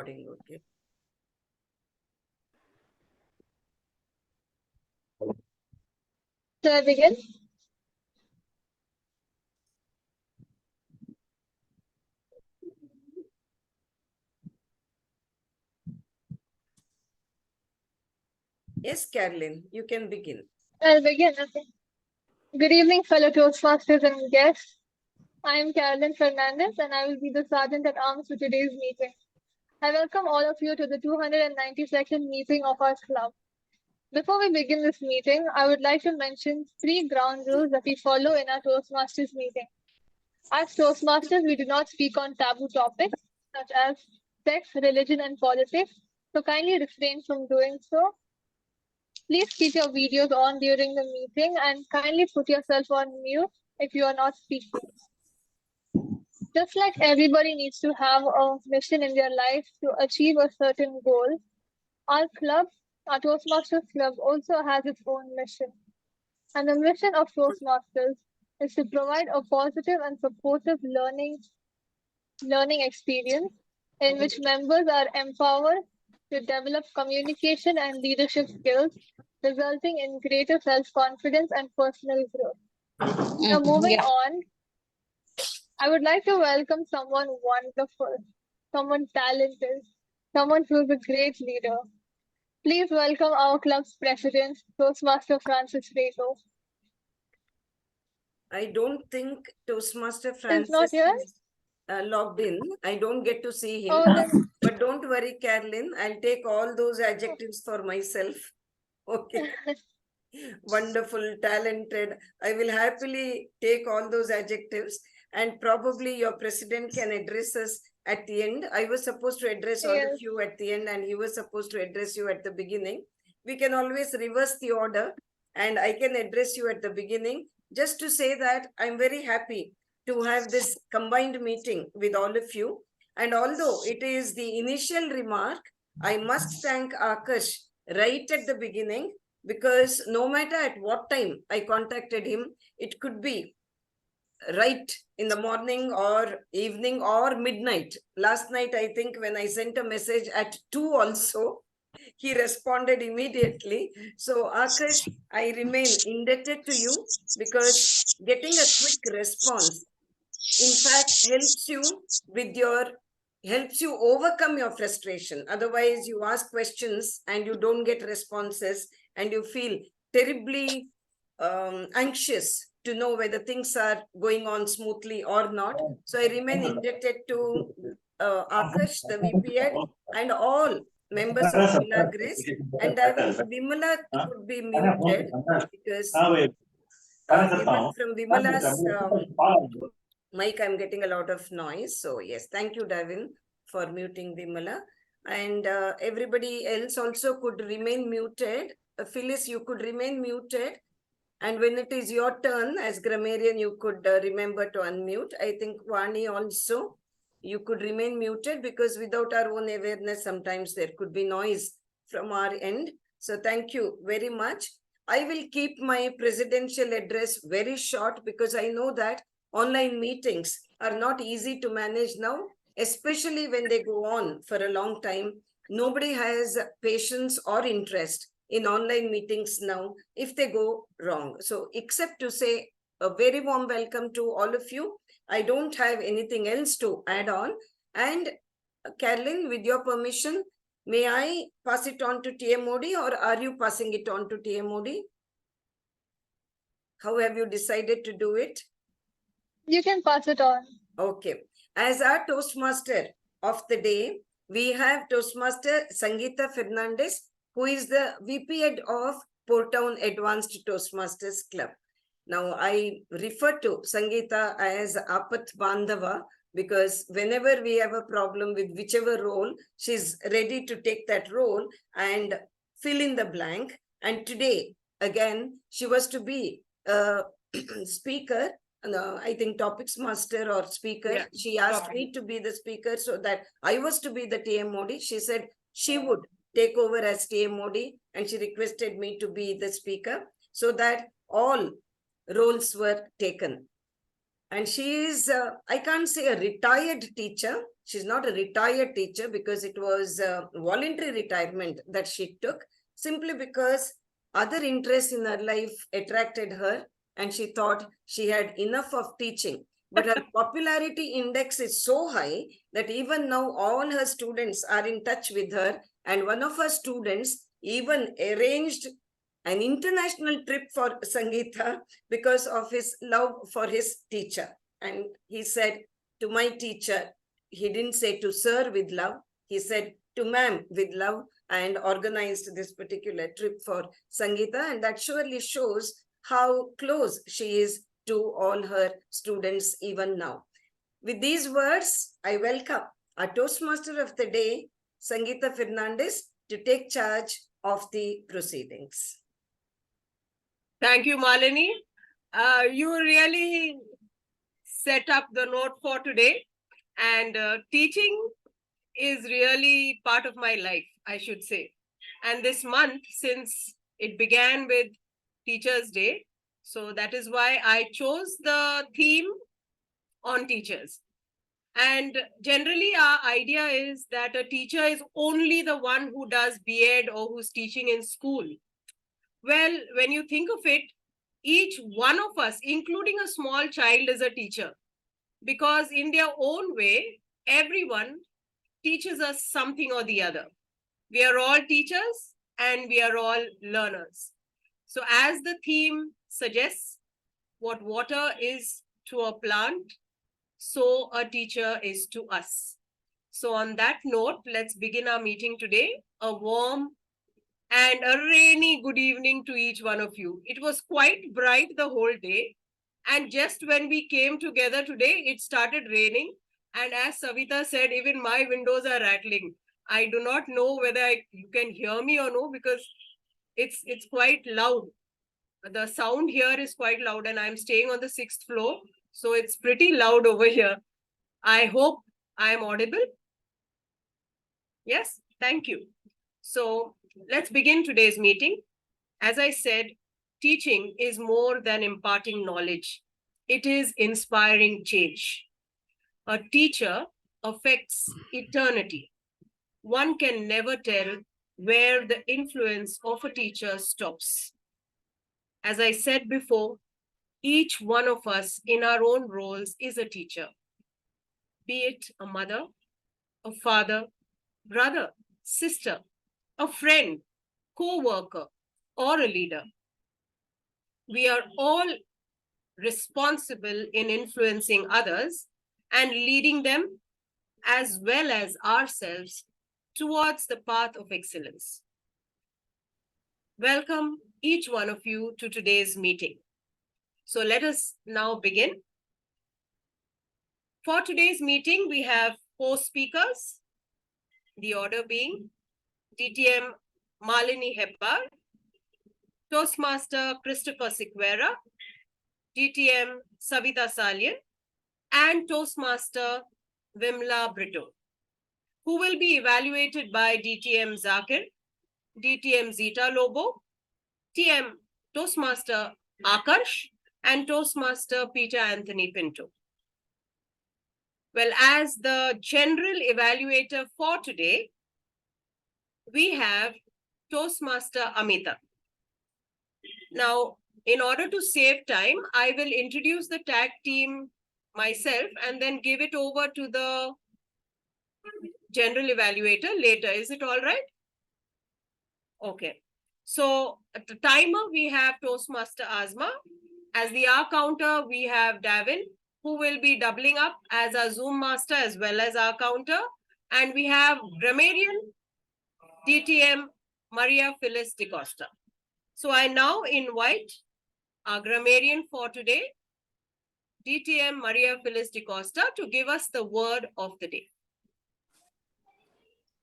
Okay. Shall I begin? Yes, Carolyn, you can begin. I'll begin. Okay. Good evening, fellow Toastmasters and guests. I am SangeetaFernandes, and I will be the Sergeant at Arms for today's meeting. I welcome all of you to the 292nd meeting of our club. Before we begin this meeting, I would like to mention 3 ground rules that we follow in our Toastmasters meeting. As Toastmasters, we do not speak on taboo topics such as sex, religion, and politics, so kindly refrain from doing so. Please keep your videos on during the meeting and kindly put yourself on mute if you are not speaking. Just like everybody needs to have a mission in their life to achieve a certain goal, our club, our Toastmasters Club, also has its own mission. And the mission of Toastmasters is to provide a positive and supportive learning experience in which members are empowered to develop communication and leadership skills, resulting in greater self-confidence and personal growth. Now, moving on, I would like to welcome someone wonderful, someone talented, someone who is a great leader. Please welcome our club's president, Toastmaster Francis Reto. I don't think Toastmaster He's not Francis here? is logged in. I don't get to see him. Oh, then... But don't worry, Carolyn. I'll take all those adjectives for myself. Okay. Wonderful, talented. I will happily take all those adjectives, and probably your president can address us at the end. I was supposed to address all of you at the end, and he was supposed to address you at the beginning. We can always reverse the order, and I can address you at the beginning. Just to say that I'm very happy to have this combined meeting with all of you. And although it is the initial remark, I must thank Akash right at the beginning, because no matter at what time I contacted him, it could be right in the morning or evening or midnight. Last night, I think when I sent a message at 2 also, he responded immediately. So Akash, I remain indebted to you, because getting a quick response, in fact, helps you overcome your frustration. Otherwise, you ask questions and you don't get responses, and you feel terribly anxious to know whether things are going on smoothly or not. So I remain indebted to Akash, the VPN, and all members of Milagres. And Vimala could be muted, because even from Vimala's mic, I'm getting a lot of noise. So yes, thank you, Davin, for muting Vimala. And everybody else also could remain muted. Phyllis, you could remain muted. And when it is your turn as grammarian, you could remember to unmute. I think Vani also, you could remain muted, because without our own awareness, sometimes there could be noise from our end. So thank you very much. I will keep my presidential address very short, because I know that online meetings are not easy to manage now, especially when they go on for a long time. Nobody has patience or interest in online meetings now if they go wrong. So except to say a very warm welcome to all of you, I don't have anything else to add on. And Carolyn, with your permission, may I pass it on to TMOD, or are you passing it on to TMOD? How have you decided to do it? You can pass it on. Okay. As our Toastmaster of the day, we have Toastmaster SangeetaFernandes, who is the VP Head of Port Town Advanced Toastmasters Club. Now, I refer to Sangeeta as Apat Bandhava, because whenever we have a problem with whichever role, she's ready to take that role and fill in the blank. And today, again, she was to be a speaker, I think topics master or speaker. Yeah. She asked me to be the speaker so that I was to be the TMOD. She said she would take over as TMOD, and she requested me to be the speaker so that all roles were taken. And she is, I can't say a retired teacher. She's not a retired teacher because it was a voluntary retirement that she took simply because other interests in her life attracted her and she thought she had enough of teaching. But her popularity index is so high that even now all her students are in touch with her. And one of her students even arranged an international trip for Sangeeta because of his love for his teacher. And he said to my teacher, he didn't say to sir with love, he said to ma'am with love, and organized this particular trip for Sangeeta. And that surely shows how close she is to all her students even now. With these words, I welcome our Toastmaster of the day, SangeetaFernandes, to take charge of the proceedings. Thank you, Malini. You really set up the note for today, and teaching is really part of my life, I should say. And this month, since it began with Teachers' Day, so that is why I chose the theme on teachers. And generally, our idea is that a teacher is only the one who does B.Ed or who's teaching in school. Well, when you think of it, each one of us, including a small child, is a teacher. Because in their own way, everyone teaches us something or the other. We are all teachers and we are all learners. So as the theme suggests, what water is to a plant, so a teacher is to us. So on that note, let's begin our meeting today. A warm and a rainy good evening to each one of you. It was quite bright the whole day. And just when we came together today, it started raining. And as Savita said, even my windows are rattling. I do not know whether you can hear me or no, because it's quite loud. The sound here is quite loud and I'm staying on the 6th floor. So it's pretty loud over here. I hope I am audible. Yes, thank you. So let's begin today's meeting. As I said, teaching is more than imparting knowledge. It is inspiring change. A teacher affects eternity. One can never tell where the influence of a teacher stops. As I said before, each one of us in our own roles is a teacher. Be it a mother, a father, brother, sister, a friend, co-worker, or a leader. We are all responsible in influencing others and leading them as well as ourselves towards the path of excellence. Welcome each one of you to today's meeting. So let us now begin. For today's meeting, we have 4 speakers, the order being DTM Malini Hebbar, Toastmaster Christopher Sequeira, DTM Savita Salyan, and Toastmaster Vimla Brito, who will be evaluated by DTM Zakir, DTM Zita Lobo, TM Toastmaster Akarsh, and Toastmaster Peter Anthony Pinto. Well, as the general evaluator for today, we have Toastmaster Amita. Now, in order to save time, I will introduce the tag team myself and then give it over to the general evaluator later. Is it all right? Okay. So at the timer, we have Toastmaster Azma. As the hour counter, we have Davin, who will be doubling up as our Zoom master as well as our counter. And we have grammarian DTM Maria Phyllis de Costa. So I now invite our grammarian for today, DTM Maria Phyllis de Costa, to give us the word of the day.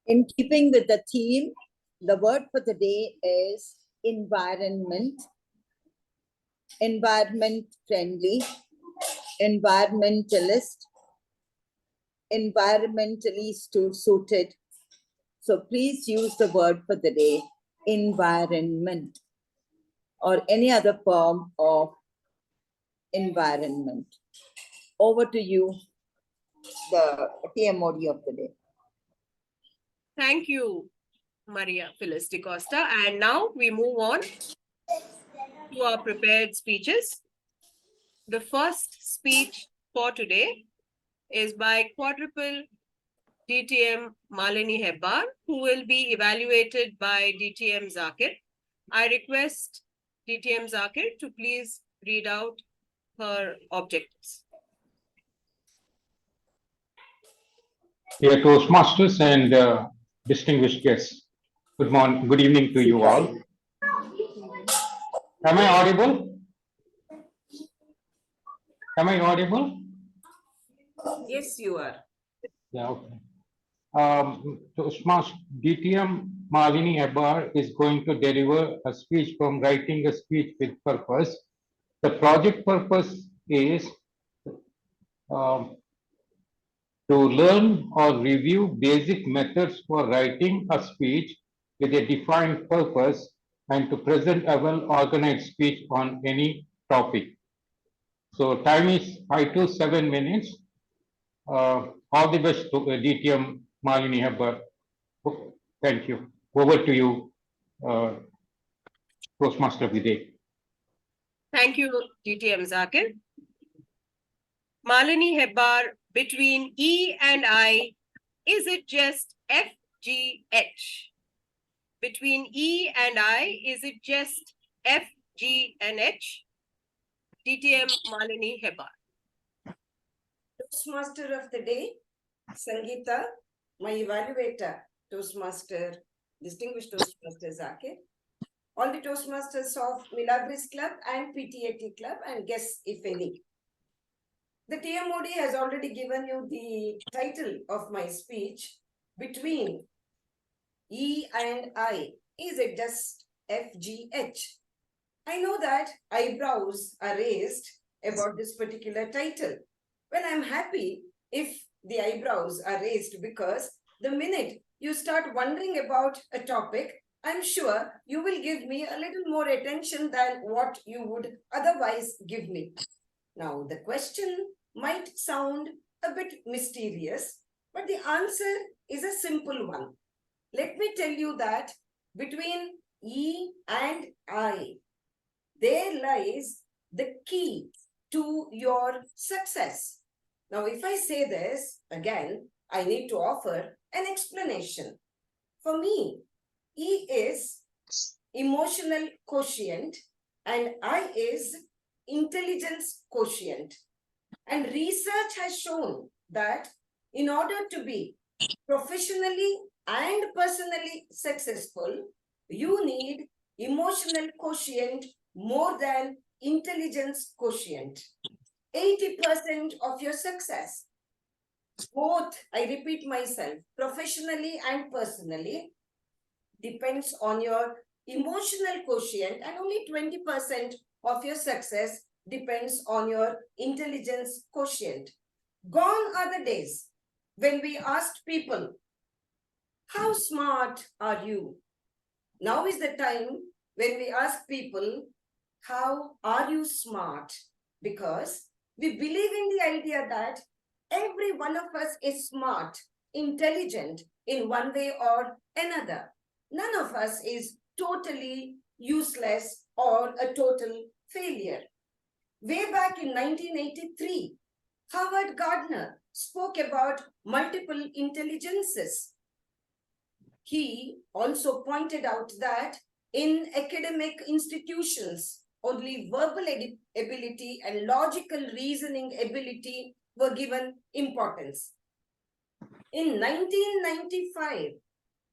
In keeping with the theme, the word for the day is environment, environment friendly, environmentalist, environmentally suited. So please use the word for the day, environment, or any other form of environment. Over to you, the TMOD of the day. Thank you, Maria Phyllis de Costa. And now we move on to our prepared speeches. The first speech for today is by quadruple DTM Malini Hebbar, who will be evaluated by DTM Zakir. I request DTM Zakir to please read out her objectives. Dear Toastmasters and distinguished guests, good morning, good evening to you all. Am I audible? Am I audible? Yes, you are. Yeah, okay. Toastmaster DTM Malini Hebbar is going to deliver a speech from Writing a Speech with Purpose. The project purpose is to learn or review basic methods for writing a speech with a defined purpose and to present a well-organized speech on any topic. So time is 5 to 7 minutes. All the best to DTM Malini Hebbar. Thank you. Over to you, Toastmaster of the Day. Thank you, DTM Zakir. Malini Hebbar, between E and I, is it just FGH? Between E and I, is it just FG and H? DTM Malini Hebbar. Toastmaster of the day, Sangeeta, my evaluator, Toastmaster, distinguished Toastmaster Zakir, all the Toastmasters of Milagres Club and PTAT Club, and guests, if any. The TMOD has already given you the title of my speech, Between E and I. Is it just FGH? I know that eyebrows are raised about this particular title. Well, I'm happy if the eyebrows are raised, because the minute you start wondering about a topic, I'm sure you will give me a little more attention than what you would otherwise give me. Now, the question might sound a bit mysterious, but the answer is a simple one. Let me tell you that between E and I, there lies the key to your success. Now, if I say this, again, I need to offer an explanation. For me, E is emotional quotient and I is intelligence quotient. And research has shown that in order to be professionally and personally successful, you need emotional quotient more than intelligence quotient. 80% of your success, both, I repeat myself, professionally and personally, depends on your emotional quotient, and only 20% of your success depends on your intelligence quotient. Gone are the days when we asked people, how smart are you? Now is the time when we ask people, how are you smart? Because we believe in the idea that every one of us is smart, intelligent in one way or another. None of us is totally useless or a total failure. Way back in 1983, Howard Gardner spoke about multiple intelligences. He also pointed out that in academic institutions, only verbal ability and logical reasoning ability were given importance. In 1995,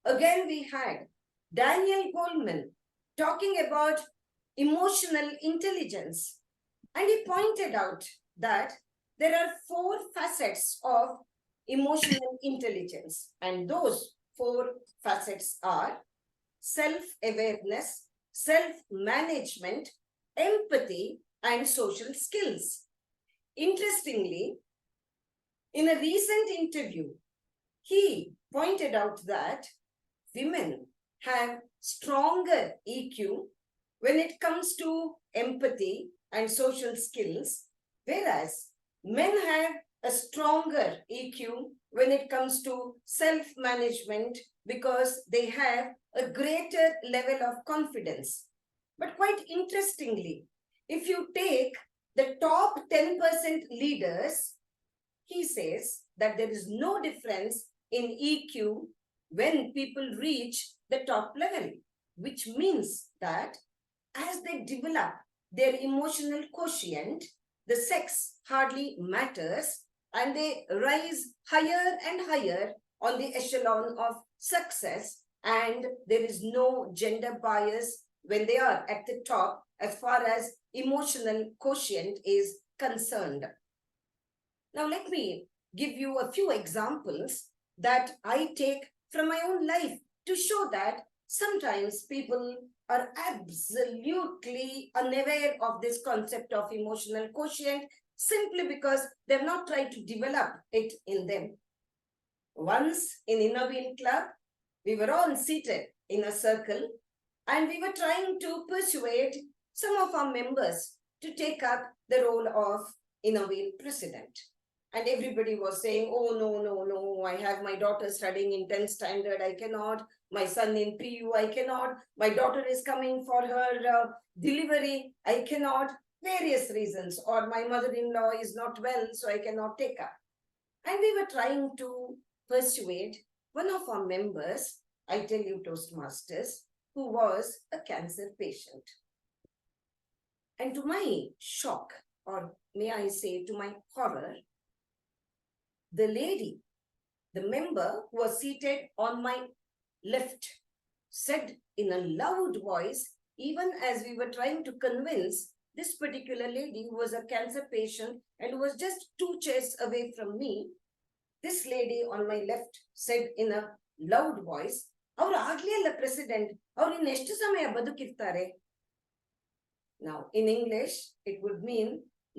again we had Daniel Goleman talking about emotional intelligence. And he pointed out that there are 4 facets of emotional intelligence. And those 4 facets are self-awareness, self-management, empathy, and social skills. Interestingly, in a recent interview, he pointed out that women have stronger EQ when it comes to empathy and social skills, whereas men have a stronger EQ when it comes to self-management because they have a greater level of confidence. But quite interestingly, if you take the top 10% leaders, he says that there is no difference in EQ when people reach the top level, which means that as they develop their emotional quotient, the sex hardly matters and they rise higher and higher on the echelon of success, and there is no gender bias when they are at the top as far as emotional quotient is concerned. Now, let me give you a few examples that I take from my own life to show that sometimes people are absolutely unaware of this concept of emotional quotient simply because they've not tried to develop it in them. Once in Innovate Club, we were all seated in a circle and we were trying to persuade some of our members to take up the role of Innovate President. And everybody was saying, oh, no, I have my daughter studying in 10th standard, I cannot. My son in PU, I cannot. My daughter is coming for her delivery, I cannot. Various reasons. Or my mother-in-law is not well, so I cannot take up. And we were trying to persuade one of our members, I tell you Toastmasters, who was a cancer patient. And to my shock, or may I say to my horror, the lady, the member who was seated on my left, said in a loud voice, even as we were trying to convince this particular lady who was a cancer patient and who was just 2 chairs away from me, this lady on my left said in a loud voice, "Avaru ಆಗ್ಲೇ ಅಲ್ಲ president, avaru ಇನ್ನೆಷ್ಟು ಸಮಯ ಬದುಕಿರ್ತಾರೆ?" Now, in English, it would mean,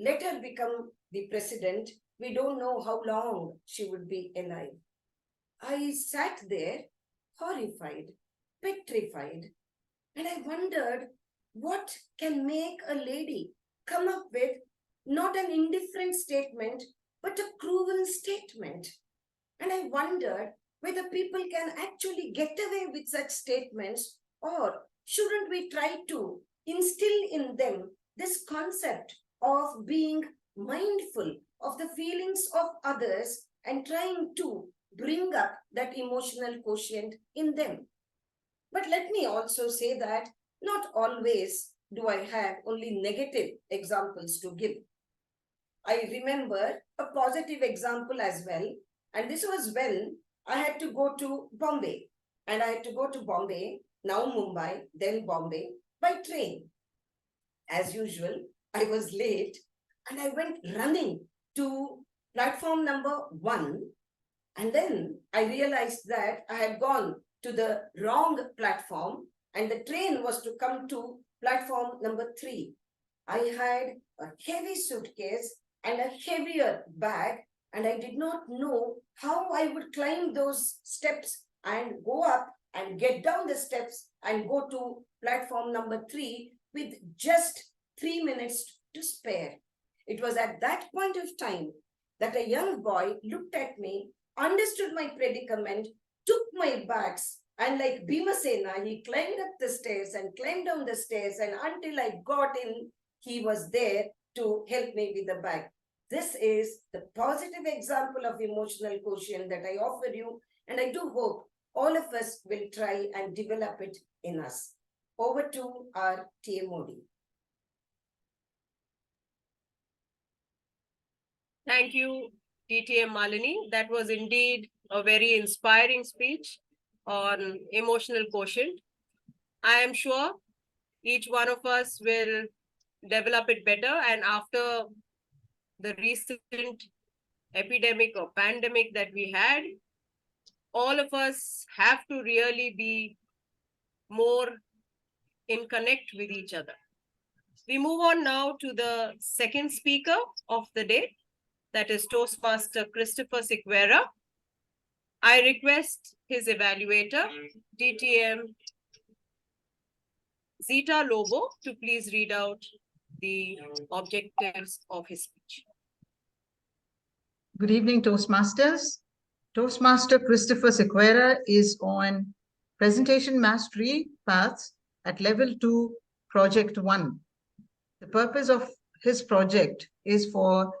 let her become the president. We don't know how long she would be alive. I sat there, horrified, petrified, and I wondered what can make a lady come up with not an indifferent statement, but a cruel statement. And I wondered whether people can actually get away with such statements, or shouldn't we try to instill in them this concept of being mindful of the feelings of others and trying to bring up that emotional quotient in them. But let me also say that not always do I have only negative examples to give. I remember a positive example as well, and this was when I had to go to Bombay, and I had to go to Bombay, now Mumbai, then Bombay, by train. As usual, I was late and I went running to platform number 1, and then I realized that I had gone to the wrong platform and the train was to come to platform number 3. I had a heavy suitcase and a heavier bag, and I did not know how I would climb those steps and go up and get down the steps and go to platform number 3 with just 3 minutes to spare. It was at that point of time that a young boy looked at me, understood my predicament, took my bags, and like Bhimasena, he climbed up the stairs and climbed down the stairs, and until I got in, he was there to help me with the bag. This is the positive example of emotional quotient that I offer you, and I do hope all of us will try and develop it in us. Over to our TMOD. Thank you, TTM Malini. That was indeed a very inspiring speech on emotional quotient. I am sure each one of us will develop it better, and after the recent epidemic or pandemic that we had, all of us have to really be more in connect with each other. We move on now to the second speaker of the day, that is Toastmaster Christopher Sequeira. I request his evaluator, DTM Zita Lobo, to please read out the objectives of his speech. Good evening, Toastmasters. Toastmaster Christopher Sequeira is on Presentation Mastery Paths at Level 2, Project 1. The purpose of his project is for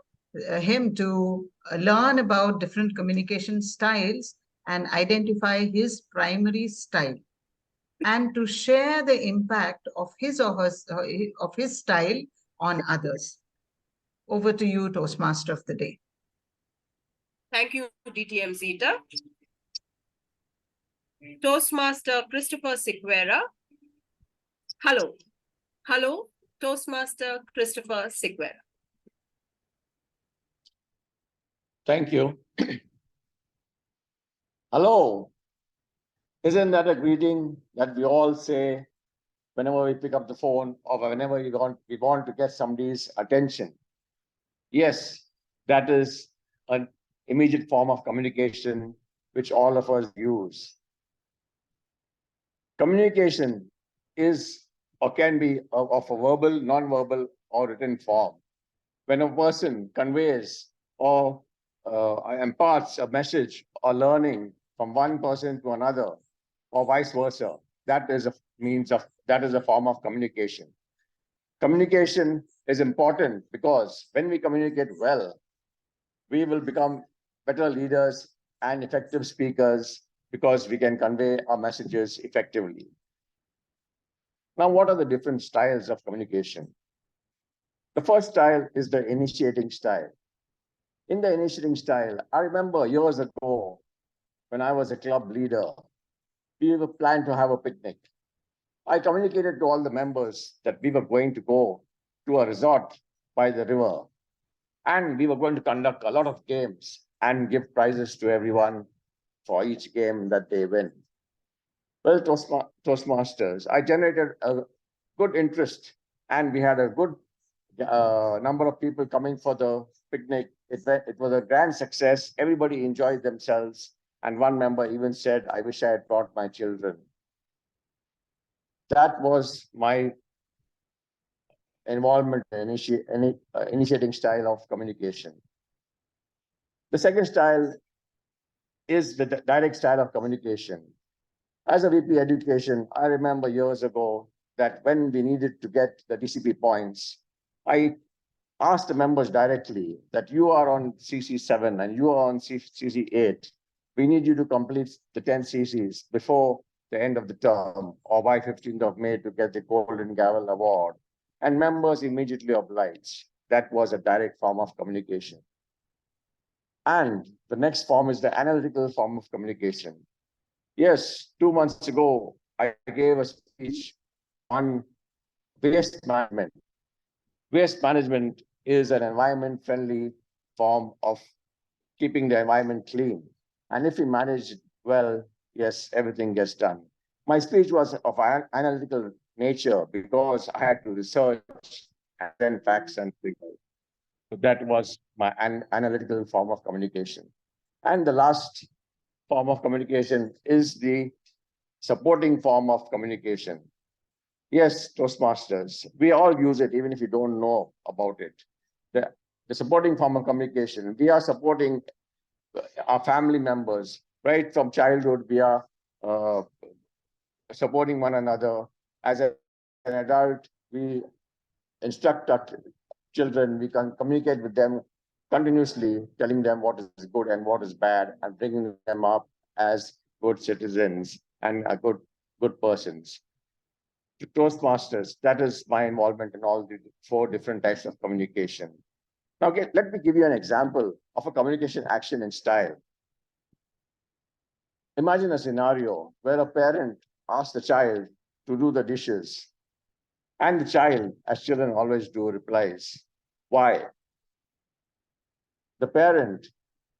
him to learn about different communication styles and identify his primary style, and to share the impact of his style on others. Over to you, Toastmaster of the Day. Thank you, DTM Zeta. Toastmaster Christopher Sequeira. Hello. Hello, Toastmaster Christopher Sequeira. Thank you. Hello. Isn't that a greeting that we all say whenever we pick up the phone or whenever we want to get somebody's attention? Yes, that is an immediate form of communication which all of us use. Communication is or can be of a verbal, non-verbal, or written form. When a person conveys or imparts a message or learning from one person to another, or vice versa, that is a form of communication. Communication is important because when we communicate well, we will become better leaders and effective speakers because we can convey our messages effectively. Now, what are the different styles of communication? The first style is the initiating style. In the initiating style, I remember years ago when I was a club leader, we were planned to have a picnic. I communicated to all the members that we were going to go to a resort by the river, and we were going to conduct a lot of games and give prizes to everyone for each game that they win. Well, Toastmasters, I generated a good interest, and we had a good number of people coming for the picnic. It was a grand success. Everybody enjoyed themselves. And one member even said, I wish I had brought my children. That was my involvement in initiating style of communication. The second style is the direct style of communication. As a VP education, I remember years ago that when we needed to get the DCP points, I asked the members directly that you are on CC7 and you are on CC8. We need you to complete the 10 CCs before the end of the term or by 15th of May to get the Golden Gavel Award. And members immediately obliged. That was a direct form of communication. And the next form is the analytical form of communication. Yes, 2 months ago, I gave a speech on waste management. Waste management is an environment-friendly form of keeping the environment clean. And if we manage it well, yes, everything gets done. My speech was of analytical nature because I had to research and then facts and figures. So that was my analytical form of communication. And the last form of communication is the supporting form of communication. Yes, Toastmasters, we all use it even if you don't know about it. The supporting form of communication, we are supporting our family members, right from childhood. We are supporting one another. As an adult, we instruct our children, we can communicate with them continuously, telling them what is good and what is bad, and bringing them up as good citizens and good persons. To Toastmasters, that is my involvement in all the 4 different types of communication. Now, let me give you an example of a communication action and style. Imagine a scenario where a parent asks the child to do the dishes, and the child, as children always do, replies, why? The parent,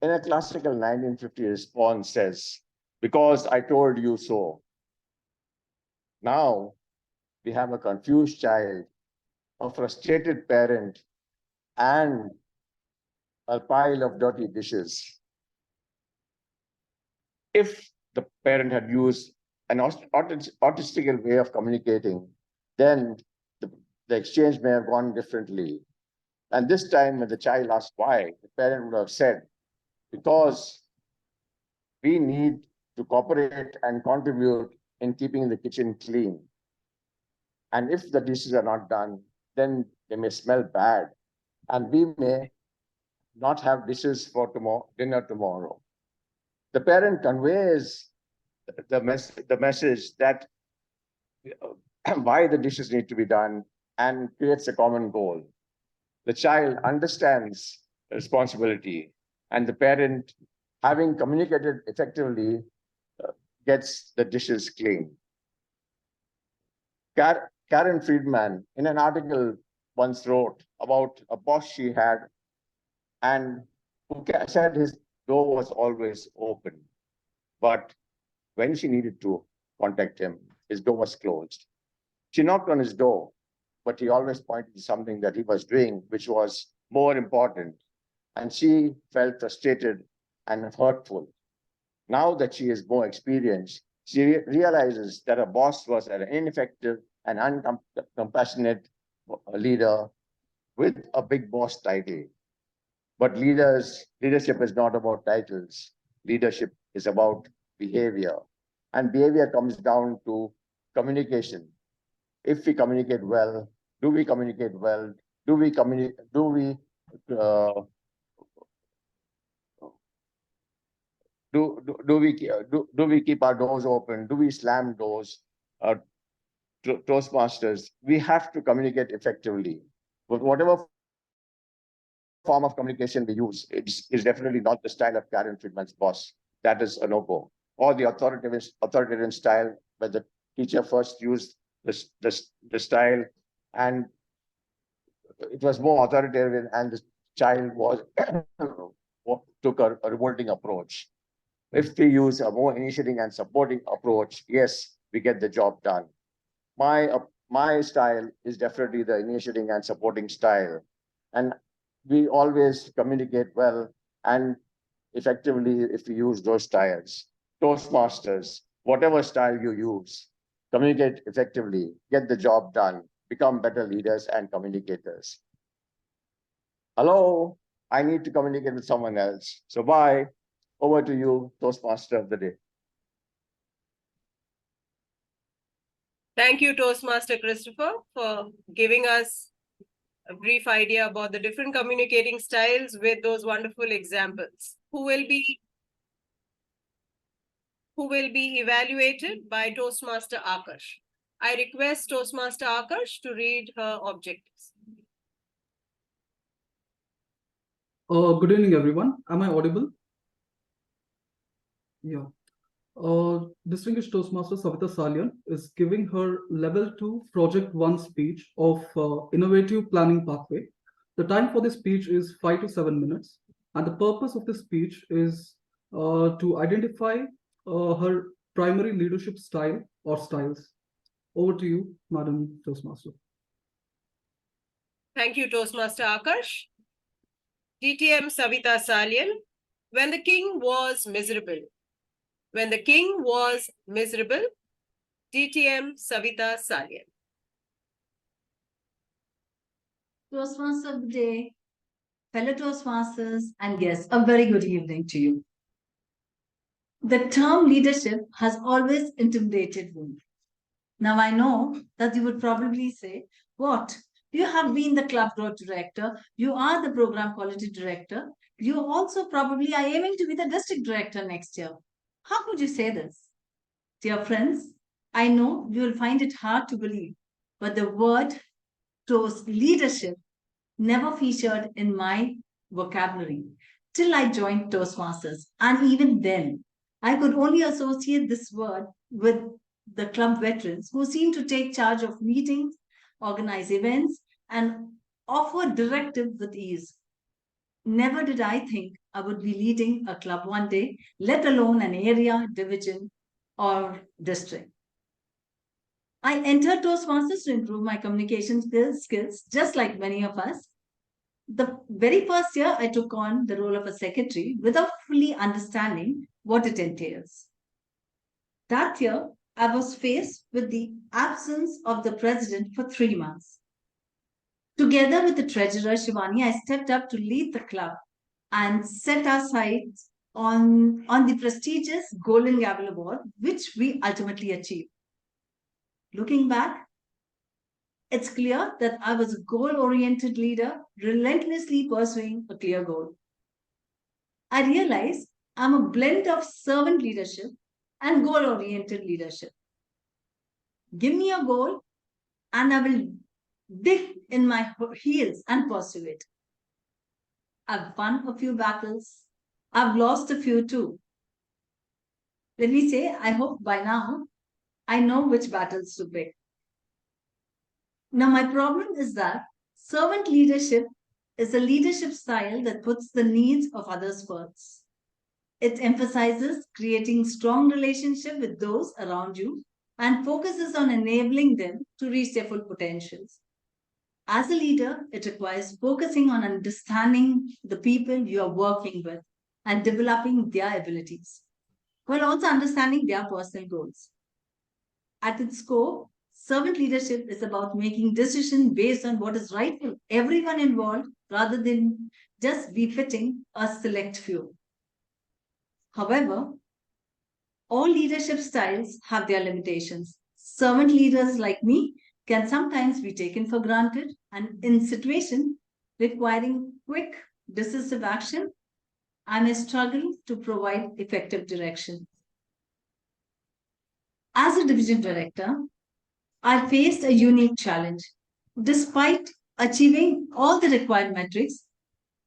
in a classical 1950 response, says, because I told you so. Now, we have a confused child, a frustrated parent, and a pile of dirty dishes. If the parent had used an autistic way of communicating, then the exchange may have gone differently. And this time, when the child asked why, the parent would have said, because we need to cooperate and contribute in keeping the kitchen clean. And if the dishes are not done, then they may smell bad, and we may not have dishes for dinner tomorrow. The parent conveys the message that why the dishes need to be done and creates a common goal. The child understands the responsibility, and the parent, having communicated effectively, gets the dishes clean. Karen Friedman, in an article, once wrote about a boss she had, and who said his door was always open. But when she needed to contact him, his door was closed. She knocked on his door, but he always pointed to something that he was doing, which was more important. And she felt frustrated and hurtful. Now that she is more experienced, she realizes that a boss was an ineffective and uncompassionate leader with a big boss title. But leadership is not about titles. Leadership is about behavior. And behavior comes down to communication. If we communicate well, do we communicate well? Do we keep our doors open? Do we slam doors? Toastmasters, we have to communicate effectively. But whatever form of communication we use, is definitely not the style of Karen Friedman's boss. That is a no-go. Or the authoritarian style, where the teacher first used the style and it was more authoritarian, and the child was took a revolting approach. If we use a more initiating and supporting approach, yes, we get the job done. My style is definitely the initiating and supporting style, and we always communicate well and effectively if we use those styles. Toastmasters, whatever style you use, communicate effectively, get the job done, become better leaders and communicators. Hello, I need to communicate with someone else. So bye. Over to you, Toastmaster of the day. Thank you, Toastmaster Christopher, for giving us a brief idea about the different communicating styles with those wonderful examples. Who will be evaluated by Toastmaster Akash. I request Toastmaster Akash to read her objectives. Good evening, everyone. Am I audible? Yeah. Distinguished Toastmaster Savita Salian is giving her Level 2 Project 1 speech of Innovative Planning Pathway. The time for this speech is 5 to 7 minutes. And the purpose of this speech is to identify her primary leadership style or styles. Over to you, Madam Toastmaster. Thank you, Toastmaster Akash. DTM Savita Salian. When the king was miserable. When the king was miserable. DTM Savita Salian. Toastmaster of the day, fellow Toastmasters and guests, a very good evening to you. The term leadership has always intimidated me. Now I know that you would probably say, what? You have been the club growth director, you are the program quality director, you also probably are aiming to be the district director next year. How could you say this? Dear friends, I know you will find it hard to believe, but the word leadership never featured in my vocabulary till I joined Toastmasters. And even then, I could only associate this word with the club veterans who seem to take charge of meetings, organize events, and offer directives with ease. Never did I think I would be leading a club one day, let alone an area, division, or district. I entered Toastmasters to improve my communication skills, just like many of us. The very first year, I took on the role of a secretary without fully understanding what it entails. That year, I was faced with the absence of the president for 3 months. Together with the treasurer, Shivani, I stepped up to lead the club and set our sights on the prestigious Golden Gavel Award, which we ultimately achieved. Looking back, it's clear that I was a goal-oriented leader, relentlessly pursuing a clear goal. I realized I'm a blend of servant leadership and goal-oriented leadership. Give me a goal and I will dig in my heels and pursue it. I've won a few battles. I've lost a few too. Let me say, I hope by now I know which battles to pick. Now, my problem is that servant leadership is a leadership style that puts the needs of others first. It emphasizes creating strong relationship with those around you and focuses on enabling them to reach their full potentials. As a leader, it requires focusing on understanding the people you are working with and developing their abilities, while also understanding their personal goals. At its core, servant leadership is about making decisions based on what is right for everyone involved rather than just befitting a select few. However, all leadership styles have their limitations. Servant leaders like me can sometimes be taken for granted, and in situations requiring quick, decisive action, I may struggle to provide effective direction. As a division director, I faced a unique challenge. Despite achieving all the required metrics,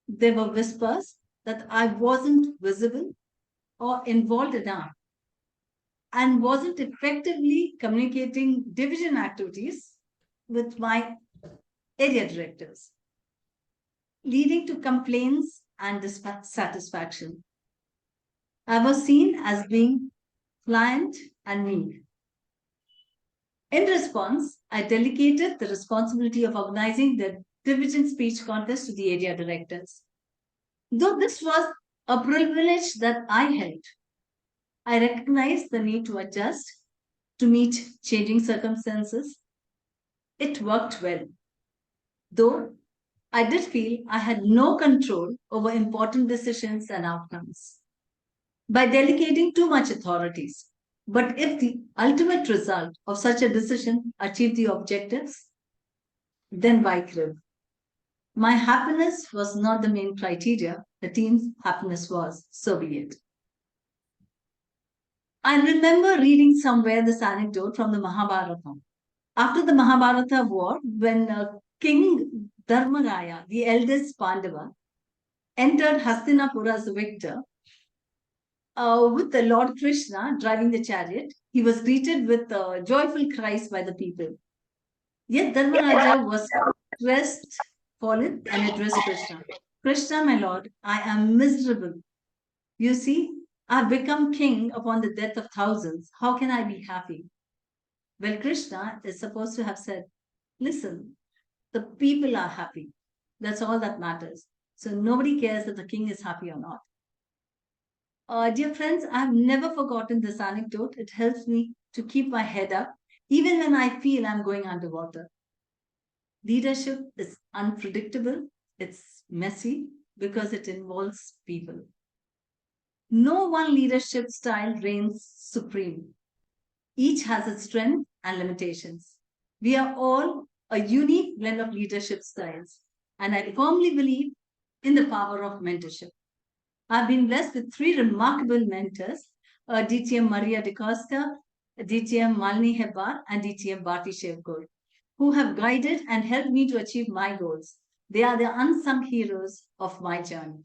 there were whispers that I wasn't visible or involved enough and wasn't effectively communicating division activities with my area directors, leading to complaints and dissatisfaction. I was seen as being pliant and mean. In response, I delegated the responsibility of organizing the division speech contest to the area directors. Though this was a privilege that I held, I recognized the need to adjust to meet changing circumstances. It worked well, though I did feel I had no control over important decisions and outcomes by delegating too much authorities. But if the ultimate result of such a decision achieved the objectives, then why crib? My happiness was not the main criteria, the team's happiness was, so be it. I remember reading somewhere this anecdote from the Mahabharata. After the Mahabharata war, when King Dharmaraya, the eldest Pandava, entered Hastinapura as a victor, with the Lord Krishna driving the chariot, he was greeted with joyful cries by the people. Yet Dharmaraja was crestfallen and addressed Krishna. Krishna, my lord, I am miserable. You see, I have become king upon the death of thousands. How can I be happy? Well, Krishna is supposed to have said, listen, the people are happy. That's all that matters. So nobody cares that the king is happy or not. Dear friends, I have never forgotten this anecdote. It helps me to keep my head up, even when I feel I'm going underwater. Leadership is unpredictable, it's messy because it involves people. No one leadership style reigns supreme. Each has its strengths and limitations. We are all a unique blend of leadership styles, and I firmly believe in the power of mentorship. I've been blessed with three remarkable mentors, DTM Maria de Costa, DTM Malini Hebbar, and DTM Bharti Shevkur, who have guided and helped me to achieve my goals. They are the unsung heroes of my journey.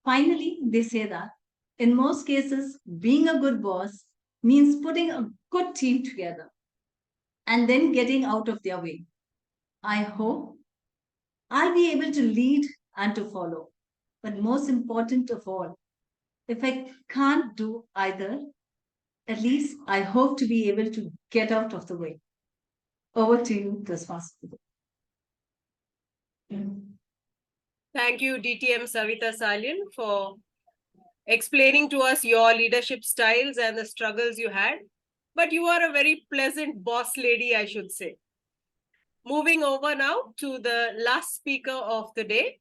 Finally, they say that in most cases, being a good boss means putting a good team together and then getting out of their way. I hope I'll be able to lead and to follow. But most important of all, if I can't do either, at least I hope to be able to get out of the way. Over to you, Toastmaster. Thank you, DTM Savita Salian, for explaining to us your leadership styles and the struggles you had. But you are a very pleasant boss lady, I should say. Moving over now to the last speaker of the day,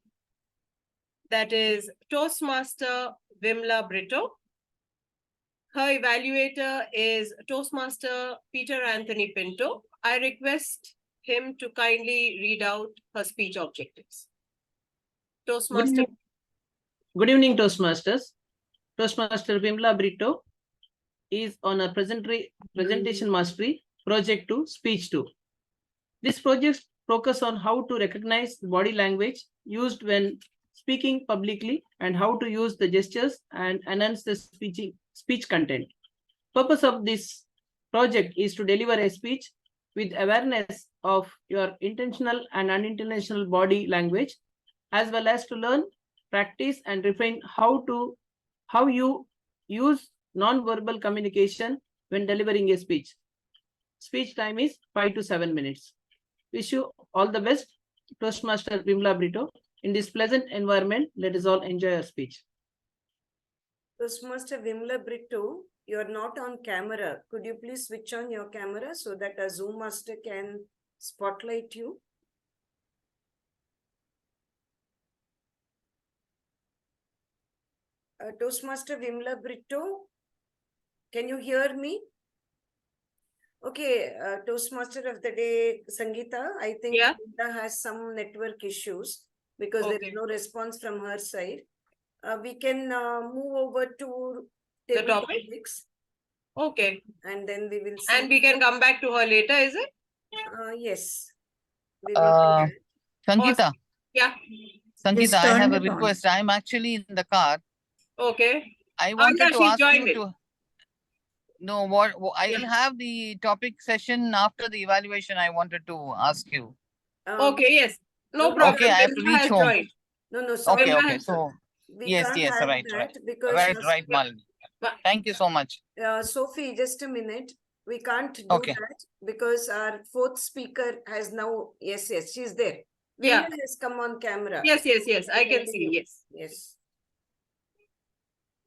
that is Toastmaster Vimla Brito. Her evaluator is Toastmaster Peter Anthony Pinto. I request him to kindly read out her speech objectives. Toastmaster. Good evening, Toastmasters. Toastmaster Vimla Brito is on a presentation mastery project 2, speech 2. This project focus on how to recognize the body language used when speaking publicly and how to use the gestures and enhance the speech content. Purpose of this project is to deliver a speech with awareness of your intentional and unintentional body language, as well as to learn, practice, and refine how you use non-verbal communication when delivering a speech. Speech time is 5 to 7 minutes. Wish you all the best, Toastmaster Vimla Brito. In this pleasant environment, let us all enjoy our speech. Toastmaster Vimla Brito, you are not on camera. Could you please switch on your camera so that a Zoom master can spotlight you? Toastmaster Vimla Brito, can you hear me? Okay, Toastmaster of the day, Sangeeta, I think Yeah. Vimla has some network issues because there is no response from her side. We can move over to The table topic? topics. Okay. And then we will see. And we can come back to her later, is it? Yes. We will do that. Sangeeta, Yeah. Sangeeta, I have a request. I'm actually in the car. Okay. I wanted to she's ask joined you it. to know I'll have the topic session after the evaluation. I wanted to ask you. Okay, yes. No problem. Okay, I have to Vimla reach has home. joined. No, sorry. Okay, Vimla okay. has- So We yes, can't yes, have right, that right. because Right, Malini. Thank you so much. Sophie, just a minute. We can't do Okay. that because our fourth speaker has now, yes, she's there. Yeah. Vimla has come on camera. Yes, I can see. Yes. Yes.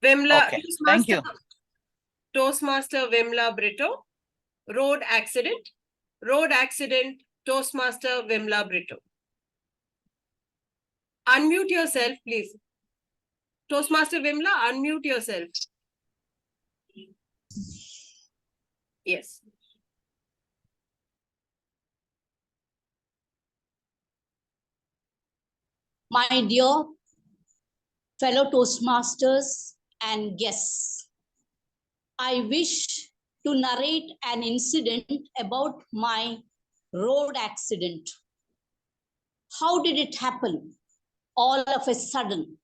Vimla, Okay, thank you. Toastmaster Vimla Brito, road accident, Toastmaster Vimla Brito. Unmute yourself, please. Toastmaster Vimla, unmute yourself. Yes. My dear fellow Toastmasters and guests, I wish to narrate an incident about my road accident. How did it happen? All of a sudden.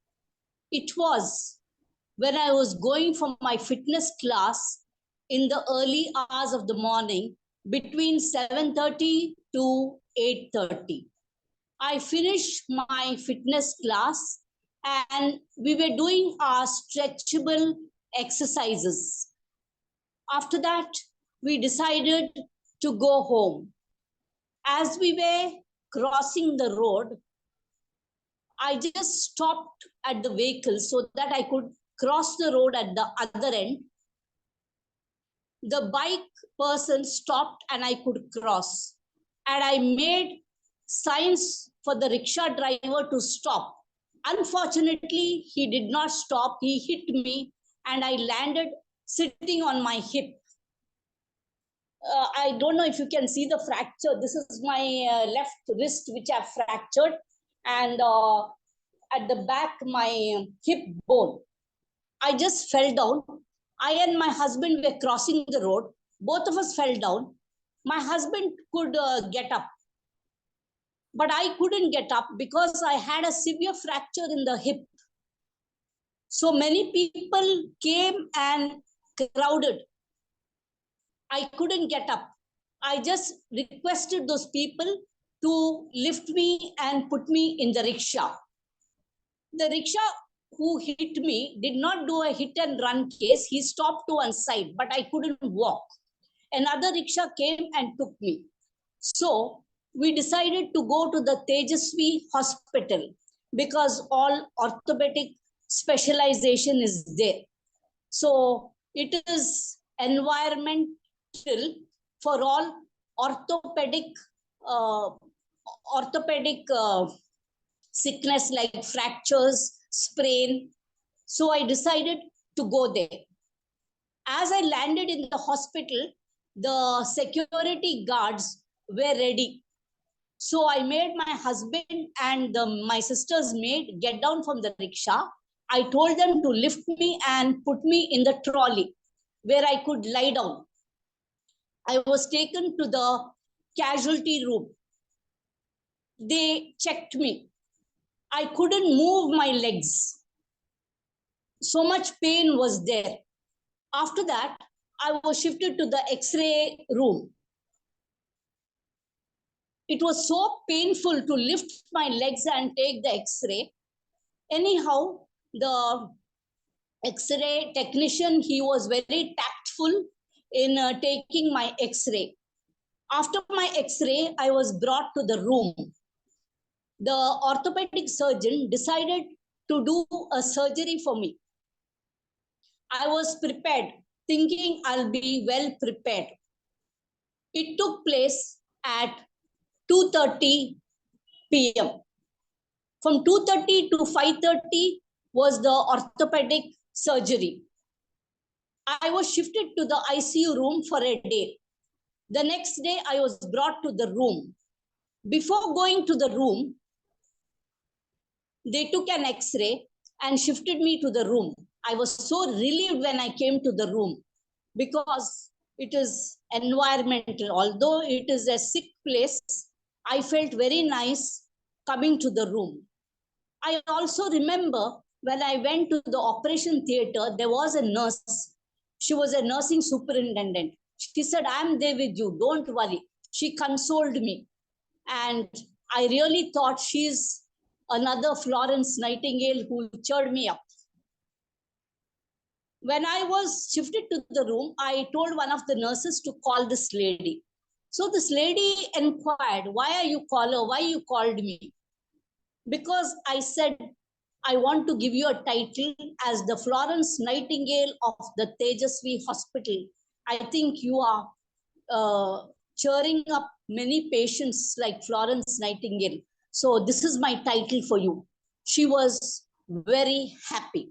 It was when I was going for my fitness class in the early hours of the morning between 7:30 to 8:30. I finished my fitness class and we were doing our stretchable exercises. After that, we decided to go home. As we were crossing the road, I just stopped at the vehicle so that I could cross the road at the other end. The bike person stopped and I could cross. And I made signs for the rickshaw driver to stop. Unfortunately, he did not stop. He hit me and I landed sitting on my hip. I don't know if you can see the fracture. This is my left wrist, which I fractured. And at the back, my hip bone. I just fell down. I and my husband were crossing the road. Both of us fell down. My husband could get up. But I couldn't get up because I had a severe fracture in the hip. So many people came and crowded. I couldn't get up. I just requested those people to lift me and put me in the rickshaw. The rickshaw who hit me did not do a hit and run case. He stopped to one side, but I couldn't walk. Another rickshaw came and took me. So we decided to go to the Tejasvi hospital because all orthopedic specialization is there. So it is environmental for all orthopedic sickness like fractures sprain. So I decided to go there. As I landed in the hospital, the security guards were ready. So I made my husband and my sister's maid get down from the rickshaw. I told them to lift me and put me in the trolley where I could lie down. I was taken to the casualty room. They checked me. I couldn't move my legs. So much pain was there. After that, I was shifted to the X-ray room. It was so painful to lift my legs and take the X-ray. Anyhow, the X-ray technician, he was very tactful in taking my X-ray. After my X-ray, I was brought to the room. The orthopedic surgeon decided to do a surgery for me. I was prepared, thinking I'll be well prepared. It took place at 2:30 p.m. From 2:30 to 5:30 was the orthopedic surgery. I was shifted to the ICU room for a day. The next day, I was brought to the room. Before going to the room, they took an X-ray and shifted me to the room. I was so relieved when I came to the room because it is environmental. Although it is a sick place, I felt very nice coming to the room. I also remember when I went to the operation theater, there was a nurse. She was a nursing superintendent. She said, I'm there with you, don't worry. She consoled me. And I really thought she's another Florence Nightingale who cheered me up. When I was shifted to the room, I told one of the nurses to call this lady. So this lady inquired, why are you calling? Why you called me? Because I said, I want to give you a title as the Florence Nightingale of the Tejasvi Hospital. I think you are cheering up many patients like Florence Nightingale. So this is my title for you. She was very happy.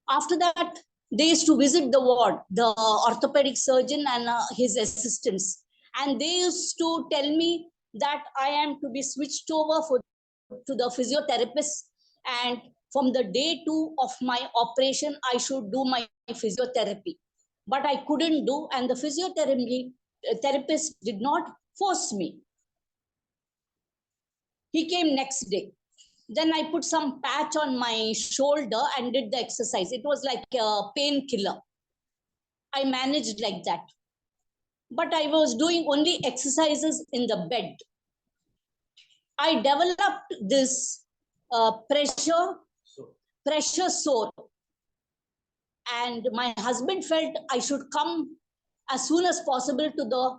After that, they used to visit the ward, the orthopedic surgeon and his assistants. And they used to tell me that I am to be switched over to the physiotherapist. And from the day 2 of my operation, I should do my physiotherapy. But I couldn't do, and the physiotherapist did not force me. He came next day. Then I put some patch on my shoulder and did the exercise. It was like a painkiller. I managed like that. But I was doing only exercises in the bed. I developed this pressure sore. And my husband felt I should come as soon as possible to the,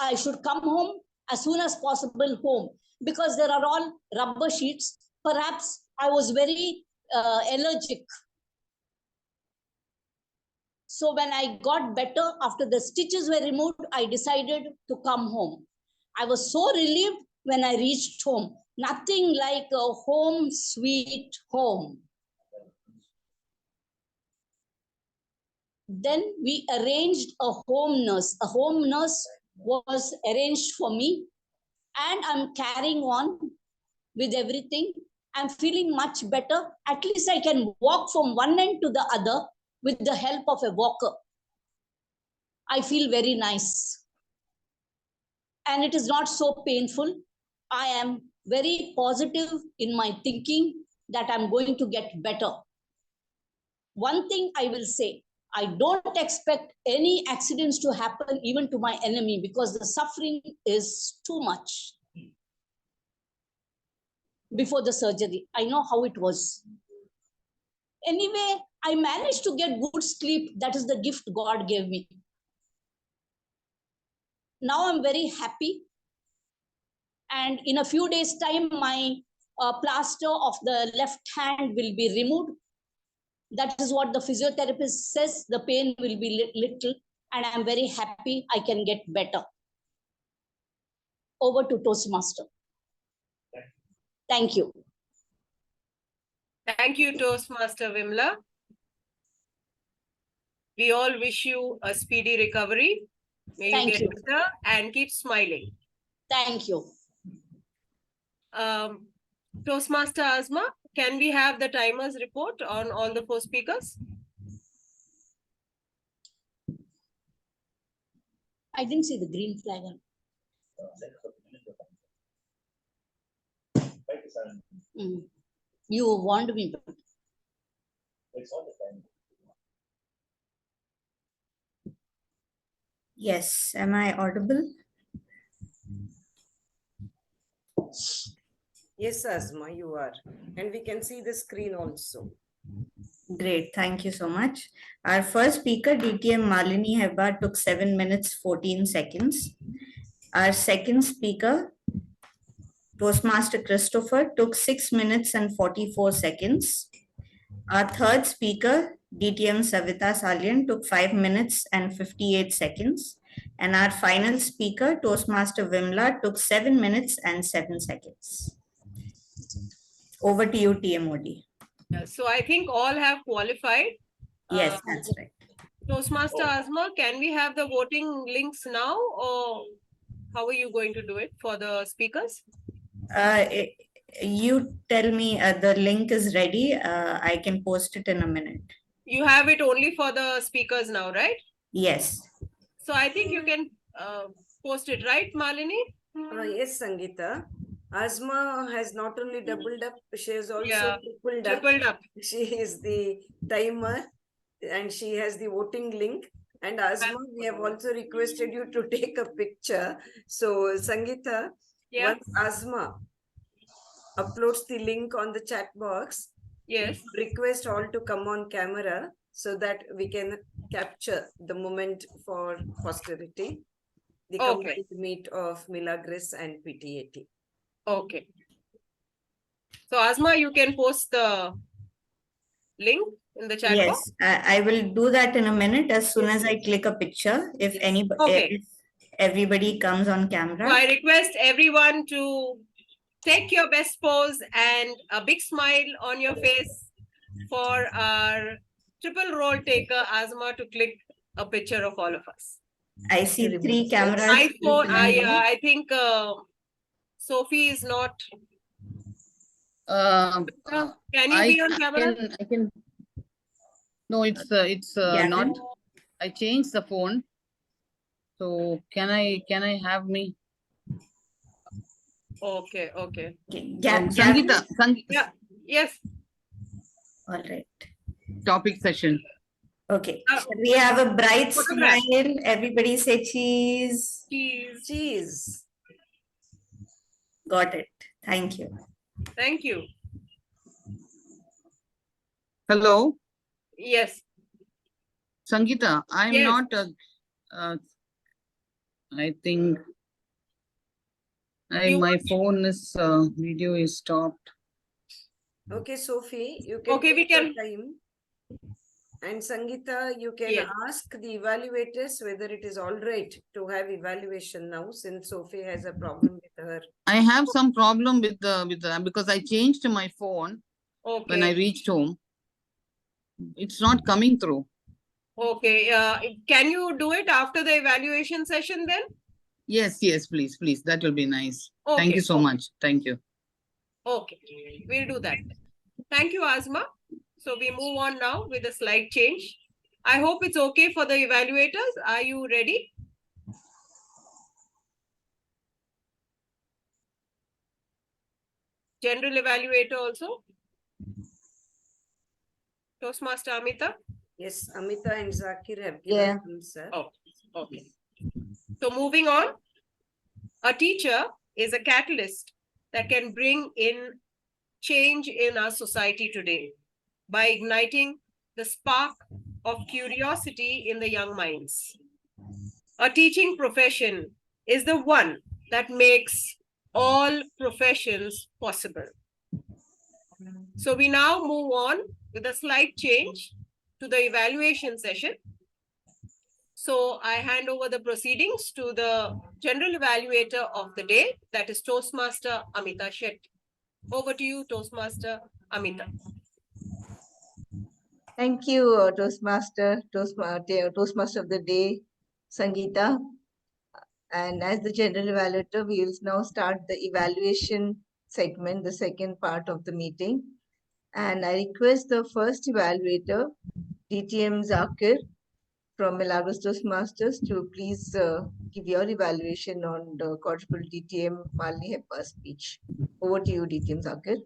I should come home as soon as possible home, because there are all rubber sheets. Perhaps I was very allergic. So when I got better, after the stitches were removed, I decided to come home. I was so relieved when I reached home. Nothing like a home sweet home. Then we arranged a home nurse. A home nurse was arranged for me, and I'm carrying on with everything. I'm feeling much better. At least I can walk from one end to the other with the help of a walker. I feel very nice. And it is not so painful. I am very positive in my thinking that I'm going to get better. One thing I will say, I don't expect any accidents to happen even to my enemy, because the suffering is too much. Before the surgery, I know how it was. Anyway, I managed to get good sleep. That is the gift God gave me. Now I'm very happy. And in a few days' time, my plaster of the left hand will be removed. That is what the physiotherapist says. The pain will be little, and I'm very happy I can get better. Over to Toastmaster. Thank you. Thank you, Toastmaster Vimla. We all wish you a speedy recovery. May you Thank get you. better and keep smiling. Thank you. Toastmaster Asma, can we have the timers report on all the 4 speakers? I didn't see the green flag. You warned me. Yes, am I audible? Yes, Asma, you are. And we can see the screen also. Great, thank you so much. Our first speaker, DTM Malini Hebbar, took 7 minutes, 14 seconds. Our second speaker, Toastmaster Christopher, took 6 minutes and 44 seconds. Our third speaker, DTM Savita Salian, took 5 minutes and 58 seconds. And our final speaker, Toastmaster Vimla, took 7 minutes and 7 seconds. Over to you, TMOD. So I think all have qualified. Yes, that's right. Toastmaster Asma, can we have the voting links now, or how are you going to do it for the speakers? You tell me the link is ready. I can post it in a minute. You have it only for the speakers now, right? Yes. So I think you can post it, right, Malini? Yes, Sangeeta. Asma has not only doubled up, she has also Yeah, tripled up. She is the timer and she has the voting link. And Asma, we have also requested you to take a picture. So, Sangeeta, once Asma uploads the link on the chat box, yes, request all to come on camera so that we can capture the moment for posterity. The combined meet of Milagres and PTAT. Okay. So Asma, you can post the link in the chat box. Yes, I will do that in a minute as soon as I click a picture. If if everybody comes on camera. So I request everyone to take your best pose and a big smile on your face for our triple role taker Asma to click a picture of all of us. I see 3 cameras. iPhone, I think Sophie is not. Can you be on camera? I can. No, it's not. I changed the phone. So can I have me? Okay. Sangeeta. Yeah. Yes. All right. Topic session. Okay. Shall we have a bright smile? Everybody say cheese. Cheese. Got it. Thank you. Thank you. Hello. Yes. Sangeeta, I'm not. I think my phone is video is stopped. Okay, Sophie, you can take your time. And Sangeeta, you can ask the evaluators whether it is all right to have evaluation now, since Sophie has a problem with her. I have some problem with the because I changed my phone when I reached home. It's not coming through. Okay. Can you do it after the evaluation session then? Yes, please. That will be nice. Okay. Thank you so much. Thank you. Okay, we'll do that. Thank you, Asma. So we move on now with a slight change. I hope it's okay for the evaluators. Are you ready? General evaluator also? Toastmaster Amita? Yes, Amita and Zakir have given answer. Oh, okay. So moving on. A teacher is a catalyst that can bring in change in our society today by igniting the spark of curiosity in the young minds. A teaching profession is the one that makes all professions possible. So we now move on with a slight change to the evaluation session. So I hand over the proceedings to the general evaluator of the day, that is Toastmaster Amita Shetty. Over to you, Toastmaster Amita. Thank you, Toastmaster of the Day, Sangeeta. And as the general evaluator, we will now start the evaluation segment, the second part of the meeting. And I request the first evaluator, DTM Zakir from Milagres Toastmasters, to please give your evaluation on the quadruple DTM Malini Heppa's speech. Over to you, DTM Zakir.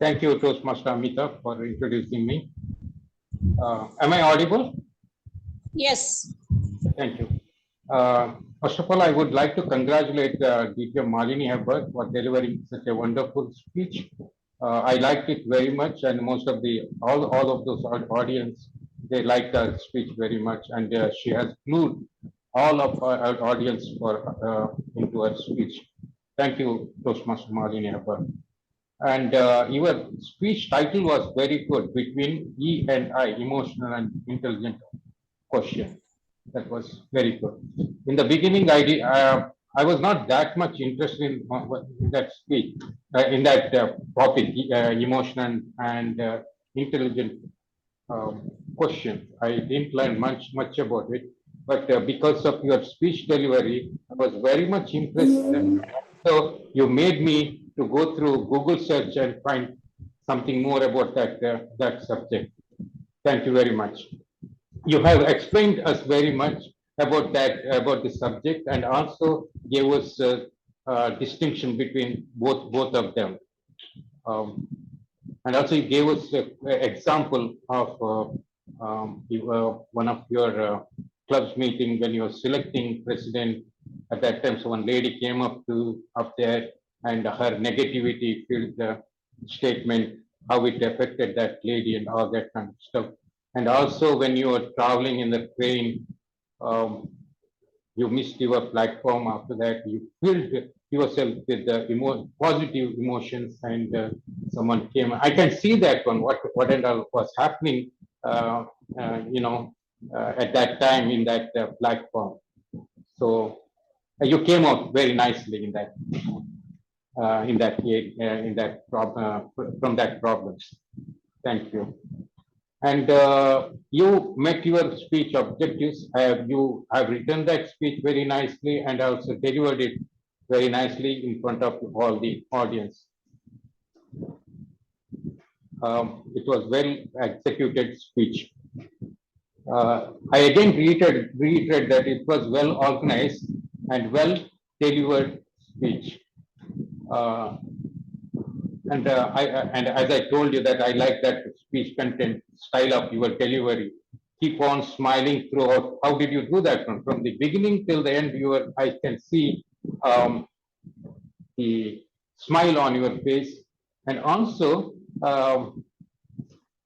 Thank you, Toastmaster Amita, for introducing me. Am I audible? Yes. Thank you. First of all, I would like to congratulate DTM Malini Heppa for delivering such a wonderful speech. I liked it very much, and most of all of those audience, they liked her speech very much, and she has glued all of our audience into her speech. Thank you, Toastmaster Malini Heppa. And your speech title was very good, between E and I, emotional and intelligent question. That was very good. In the beginning, I was not that much interested in that speech, in that topic, emotional and intelligent question. I didn't learn much about it, but because of your speech delivery, I was very much impressed. So you made me to go through Google search and find something more about that subject. Thank you very much. You have explained us very much about the subject, and also gave us distinction between both of them. And also you gave us an example of one of your club's meeting when you were selecting president. At that time, so one lady came up there, and her negativity filled the statement, how it affected that lady and all that kind of stuff. And also when you were traveling in the train, you missed your platform. After that, you filled yourself with the positive emotions, and someone came. I can see that one, what and all was happening, at that time in that platform. So you came out very nicely in that from that problems. Thank you. And you met your speech objectives. You have written that speech very nicely and also delivered it very nicely in front of all the audience. It was well executed speech. I again reiterate that it was well organized and well delivered speech. And as I told you that I like that speech content style of your delivery. Keep on smiling throughout. How did you do that from the beginning till the end? I can see the smile on your face, and also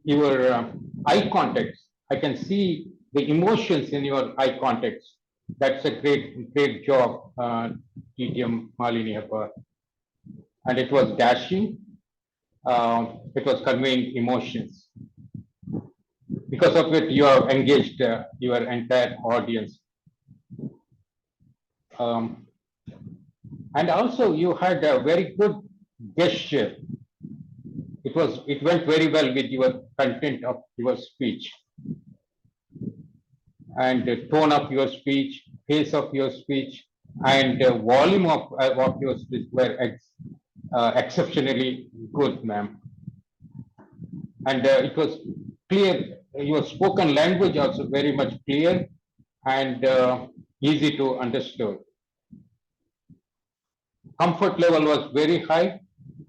your eye contact. I can see the emotions in your eye contact. That's a great job, DTM Malini Heppa. And it was dashing. It was conveying emotions. Because of it, you have engaged your entire audience. And also, you had a very good gesture. It went very well with your content of your speech. And the tone of your speech, pace of your speech, and the volume of your speech were exceptionally good, ma'am. And it was clear. Your spoken language also very much clear and easy to understand. Comfort level was very high,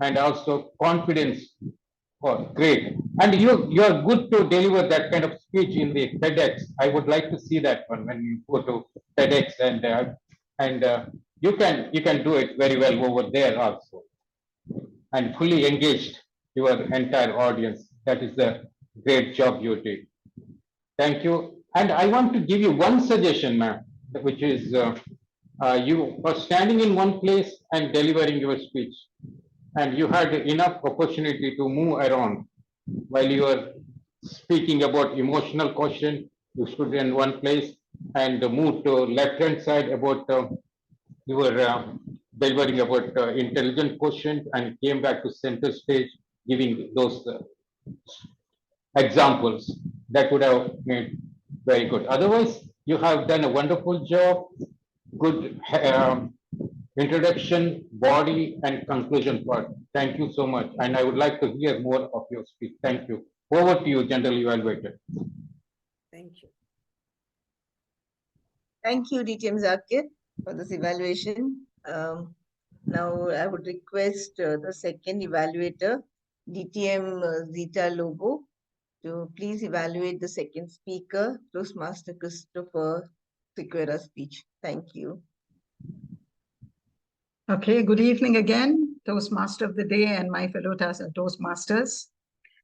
and also confidence was great. And you are good to deliver that kind of speech in the TEDx. I would like to see that one when you go to TEDx, and you can do it very well over there also, and fully engaged your entire audience. That is the great job you did. Thank you. And I want to give you one suggestion, ma'am, which is you were standing in one place and delivering your speech, and you had enough opportunity to move around while you were speaking about emotional question. You stood in one place and moved to left-hand side about you were delivering about intelligent questions, and came back to center stage giving those examples. That would have made very good. Otherwise, you have done a wonderful job. Good introduction, body, and conclusion part. Thank you so much. And I would like to hear more of your speech. Thank you. Over to you, General Evaluator. Thank you. Thank you, DTM Zakir, for this evaluation. Now I would request the second evaluator, DTM Zita Lobo, to please evaluate the second speaker, Toastmaster Christopher Sequeira's speech. Thank you. Okay, good evening again, Toastmaster of the day and my fellow Toastmasters.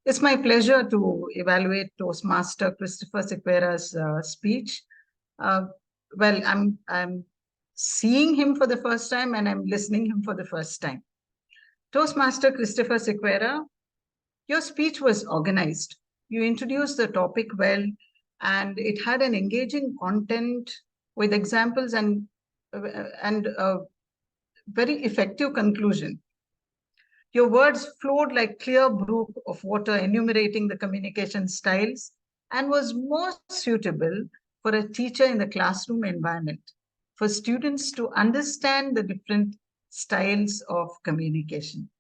It's my pleasure to evaluate Toastmaster Christopher Sequeira's speech. Well, I'm seeing him for the first time and I'm listening him for the first time. Toastmaster Christopher Sequeira, your speech was organized. You introduced the topic well, and it had an engaging content with examples and very effective conclusion. Your words flowed like clear brook of water, enumerating the communication styles, and was more suitable for a teacher in the classroom environment, for students to understand the different styles of communication.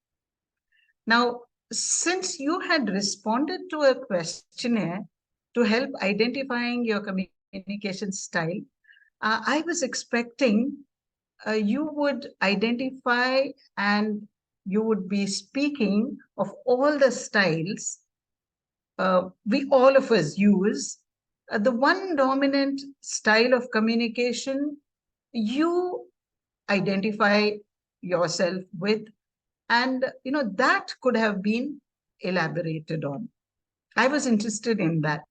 Now, since you had responded to a questionnaire to help identifying your communication style, I was expecting you would identify and you would be speaking of all the styles all of us use. The one dominant style of communication you identify yourself with, and that could have been elaborated on. I was interested in that.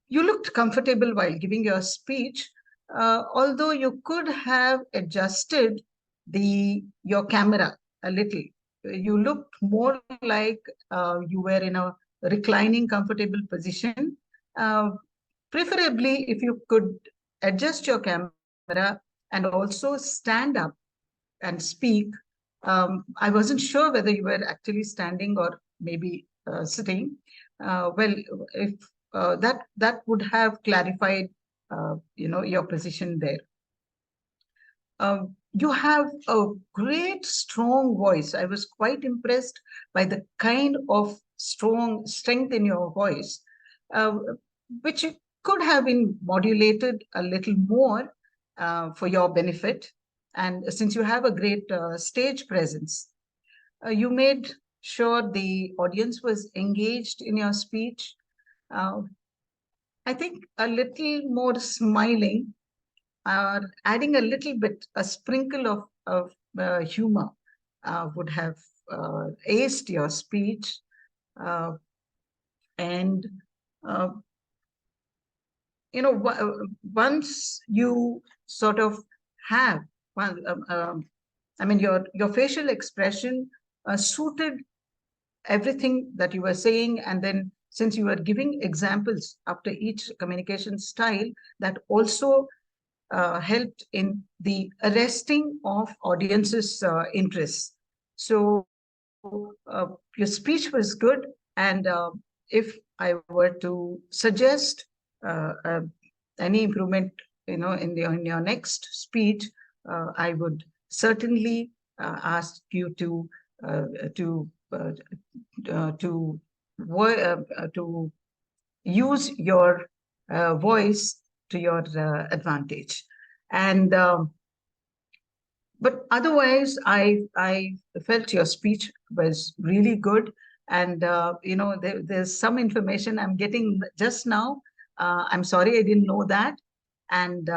You looked comfortable while giving your speech, although you could have adjusted your camera a little. You looked more like you were in a reclining, comfortable position. Preferably, if you could adjust your camera and also stand up and speak. I wasn't sure whether you were actually standing or maybe sitting. Well, if that would have clarified, your position there. You have a great, strong voice. I was quite impressed by the kind of strength in your voice, which could have been modulated a little more for your benefit. And since you have a great stage presence, you made sure the audience was engaged in your speech. I think a little more smiling, adding a little bit, a sprinkle of humor would have aced your speech. And once you sort of have, your facial expression suited everything that you were saying, and then since you were giving examples after each communication style, that also helped in the arresting of audience's interests. So your speech was good, and if I were to suggest any improvement, in your next speech, I would certainly ask you to use your voice to your advantage. And but otherwise, I felt your speech was really good. And there's some information I'm getting just now. I'm sorry I didn't know that. And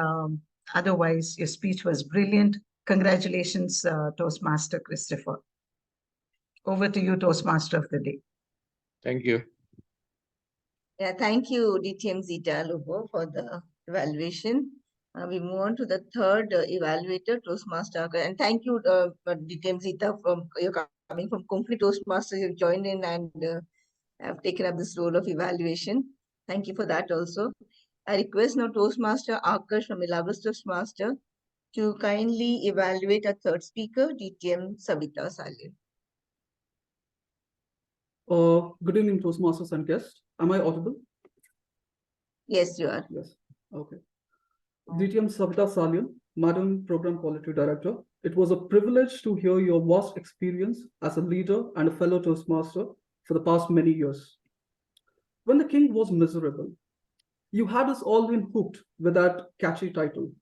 otherwise, your speech was brilliant. Congratulations, Toastmaster Christopher. Over to you, Toastmaster of the day. Thank you. Yeah, thank you, DTM Zita Lobo, for the evaluation. We move on to the third evaluator, Toastmaster. And thank you, DTM Zita, you're coming from Kumfi Toastmasters. You've joined in and have taken up this role of evaluation. Thank you for that also. I request now Toastmaster Akash from Milagres Toastmaster to kindly evaluate our third speaker, DTM Savita Salin. Good evening, Toastmasters and guests. Am I audible? Yes, you are. Yes. Okay. DTM Savita Salyan, Madam Program Quality Director. It was a privilege to hear your vast experience as a leader and a fellow Toastmaster for the past many years. When the king was miserable, you had us all been hooked with that catchy title.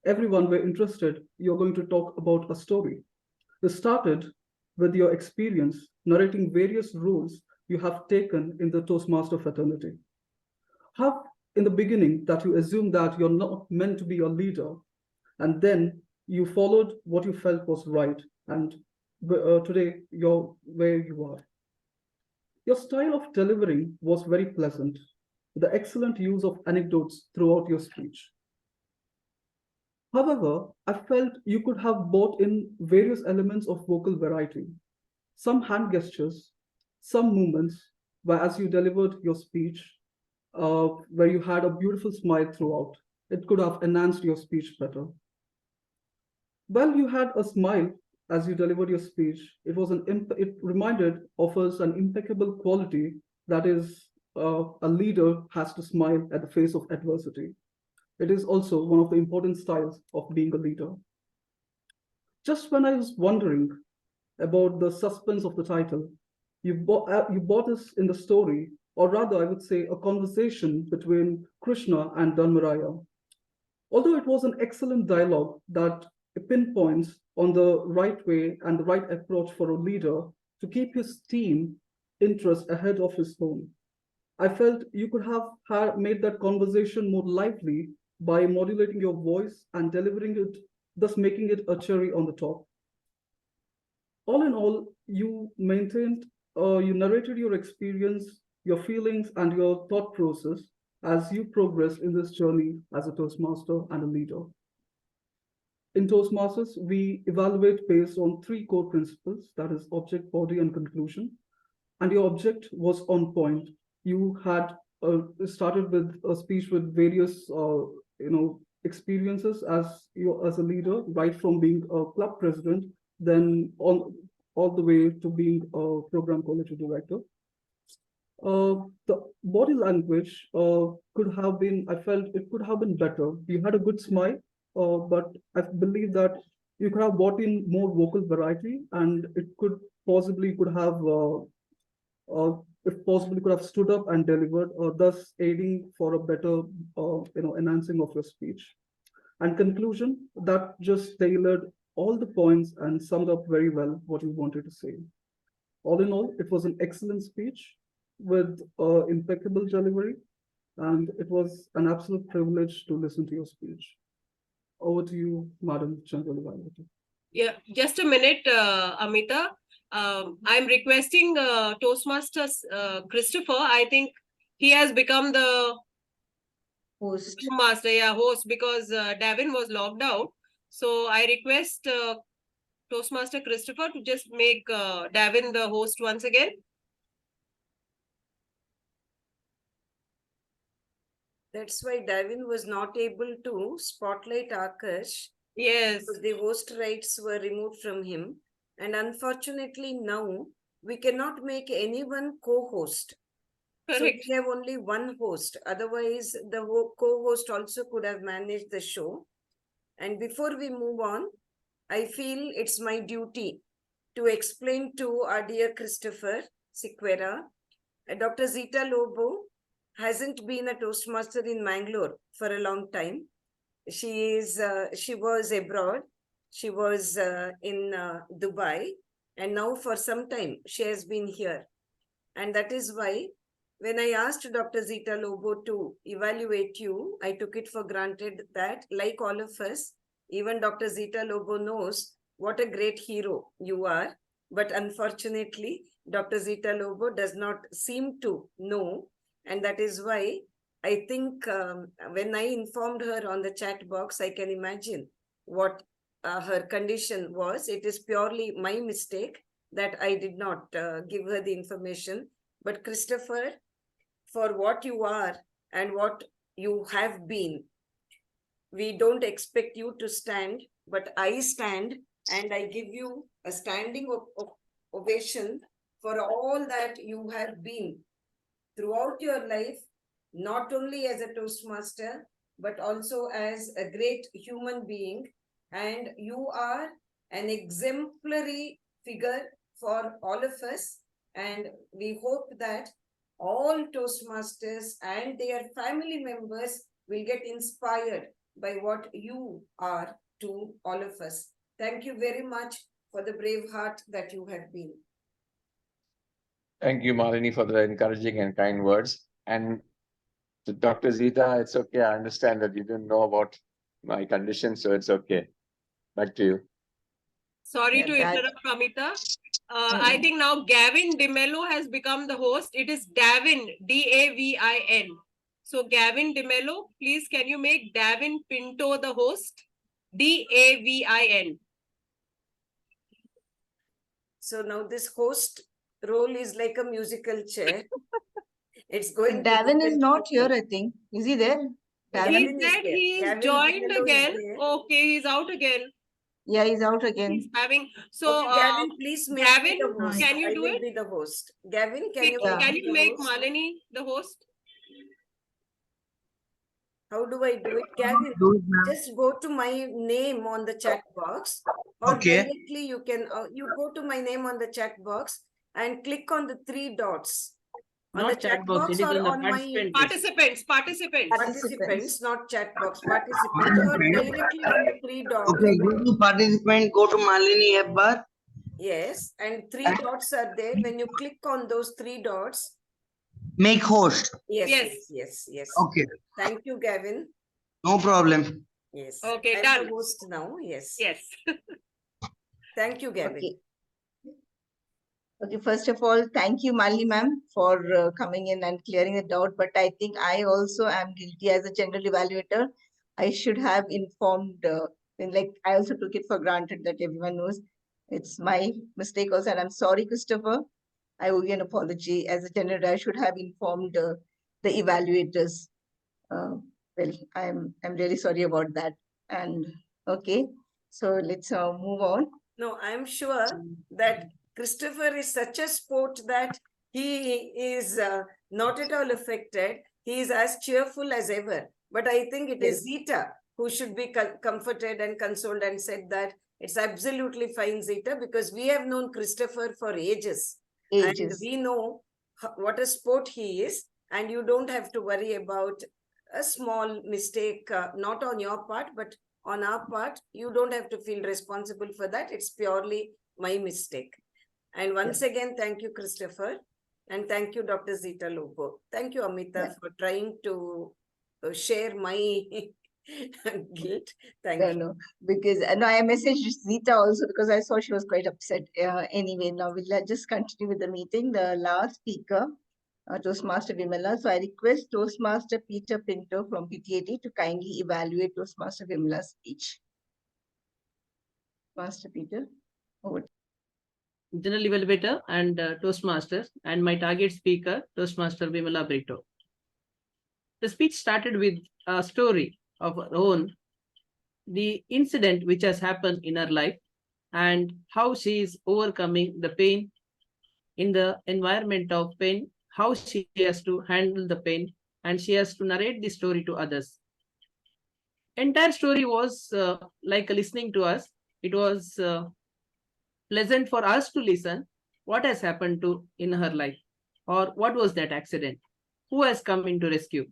Everyone were interested. You're going to talk about a story. This started with your experience narrating various roles you have taken in the Toastmaster fraternity. How in the beginning that you assumed that you're not meant to be a leader, and then you followed what you felt was right, and today you're where you are. Your style of delivering was very pleasant, with the excellent use of anecdotes throughout your speech. However, I felt you could have brought in various elements of vocal variety, some hand gestures, some movements, where as you delivered your speech, where you had a beautiful smile throughout. It could have enhanced your speech better. While you had a smile as you delivered your speech, it reminded of us an impeccable quality that is a leader has to smile at the face of adversity. It is also one of the important styles of being a leader. Just when I was wondering about the suspense of the title, you brought us in the story, or rather, I would say, a conversation between Krishna and Dharmaraya. Although it was an excellent dialogue that pinpoints on the right way and the right approach for a leader to keep his team interest ahead of his own, I felt you could have made that conversation more lively by modulating your voice and delivering it, thus making it a cherry on the top. All in all, you narrated your experience, your feelings, and your thought process as you progressed in this journey as a Toastmaster and a leader. In Toastmasters, we evaluate based on 3 core principles, that is object, body, and conclusion. And your object was on point. You had started with a speech with various experiences as a leader, right from being a club president, then all the way to being a program quality director. The body language could have been, I felt it could have been better. You had a good smile, but I believe that you could have brought in more vocal variety, and it could possibly could have, if possibly, could have stood up and delivered, thus aiding for a better, enhancing of your speech. And conclusion, that just tailored all the points and summed up very well what you wanted to say. All in all, it was an excellent speech with impeccable delivery, and it was an absolute privilege to listen to your speech. Over to you, Madam General Evaluator. Yeah, just a minute, Amita. I'm requesting Toastmasters Christopher. I think he has become the Host. host, because Davin was logged out. So I request Toastmaster Christopher to just make Davin the host once again. That's why Davin was not able to spotlight Akash. Yes. The host rights were removed from him. And unfortunately now, we cannot make anyone co-host. So we have only one host. Otherwise, the co-host also could have managed the show. And before we move on, I feel it's my duty to explain to our dear Christopher Sequeira, Dr. Zita Lobo hasn't been a Toastmaster in Mangalore for a long time. She was abroad. She was in Dubai, and now for some time she has been here. And that is why when I asked Dr. Zita Lobo to evaluate you, I took it for granted that, like all of us, even Dr. Zita Lobo knows what a great hero you are. But unfortunately, Dr. Zita Lobo does not seem to know. And that is why I think when I informed her on the chat box, I can imagine what her condition was. It is purely my mistake that I did not give her the information. But Christopher, for what you are and what you have been, we don't expect you to stand, but I stand and I give you a standing ovation for all that you have been throughout your life, not only as a Toastmaster, but also as a great human being. And you are an exemplary figure for all of us. And we hope that all Toastmasters and their family members will get inspired by what you are to all of us. Thank you very much for the brave heart that you have been. Thank you, Malini, for the encouraging and kind words. And to Dr. Zita, it's okay. I understand that you didn't know about my condition, so it's okay. Back to you. Sorry Yeah, to that- interrupt, Amita. I think now Gavin DeMello has become the host. It is Davin, D-A-V-I-N. So Gavin DeMello, please can you make Davin Pinto the host? D-A-V-I-N. So now this host role is like a musical chair. It's going to Davin is different not here, people. I think. Is he there? He Davin? is said there. he is Gavin joined DeMello is again. there. Okay, he's out again. Yeah, he's out He's again. having so Okay, Gavin, please make Gavin, me the host. can you I do will it? be the host. Gavin, can you Yeah. Can be you the make host? Malini the host? How do I do it? Gavin, just go to my name on the chat box, or Okay. directly you can, you go to my name on the chat box and click on the 3 dots. On Not the chat box it is or on the on my participant list. participants, not chat box, participants, or directly on the 3 dots. Okay, go to participant, go to Malini Hebbar. Yes, and 3 dots are there. When you click on those 3 dots, Make host. yes. Okay, Thank you, Gavin. no problem. Yes. Okay, I'm done. the host now. Yes. Yes. Thank you, Gavin. Okay. Okay, first of all, thank you, Malini ma'am, for coming in and clearing the doubt. But I think I also am guilty as a general evaluator. I should have informed, I also took it for granted that everyone knows it's my mistake also. And I'm sorry, Christopher. I owe you an apology. As a general, I should have informed the evaluators. Well, I'm really sorry about that. And okay, so let's move on. No, I'm sure that Christopher is such a sport that he is not at all affected. He is as cheerful as ever. But I think it is Zita who should be comforted and consoled and said that it's absolutely fine, Zita, because we have known Christopher for ages. And we know what a sport he is. And you don't have to worry about a small mistake, not on your part, but on our part. You don't have to feel responsible for that. It's purely my mistake. And once again, thank you, Christopher. And thank you, Dr. Zita Lobo. Thank you, Amita, for trying to share my guilt. Thank you. No, because no, I messaged Zita also because I saw she was quite upset. Anyway, now we'll just continue with the meeting. The last speaker, Toastmaster Vimala. So I request Toastmaster Peter Pinto from PTAT to kindly evaluate Toastmaster Vimala's speech. Master Peter, over. General evaluator and Toastmasters, and my target speaker, Toastmaster Vimala Brito. The speech started with a story of her own, the incident which has happened in her life, and how she is overcoming the pain in the environment of pain, how she has to handle the pain, and she has to narrate the story to others. Entire story was like listening to us. It was pleasant for us to listen what has happened to in her life, or what was that accident, who has come in to rescue,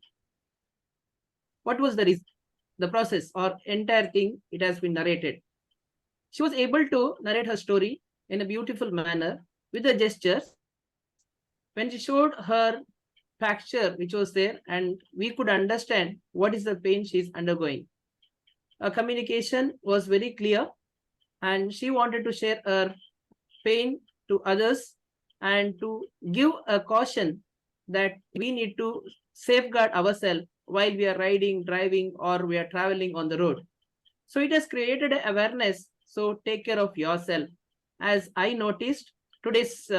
what was the process, or entire thing. It has been narrated. She was able to narrate her story in a beautiful manner with the gestures. When she showed her fracture which was there, and we could understand what is the pain she is undergoing. Her communication was very clear, and she wanted to share her pain to others and to give a caution that we need to safeguard ourselves while we are riding, driving, or we are traveling on the road. So it has created an awareness. So take care of yourself. As I noticed today's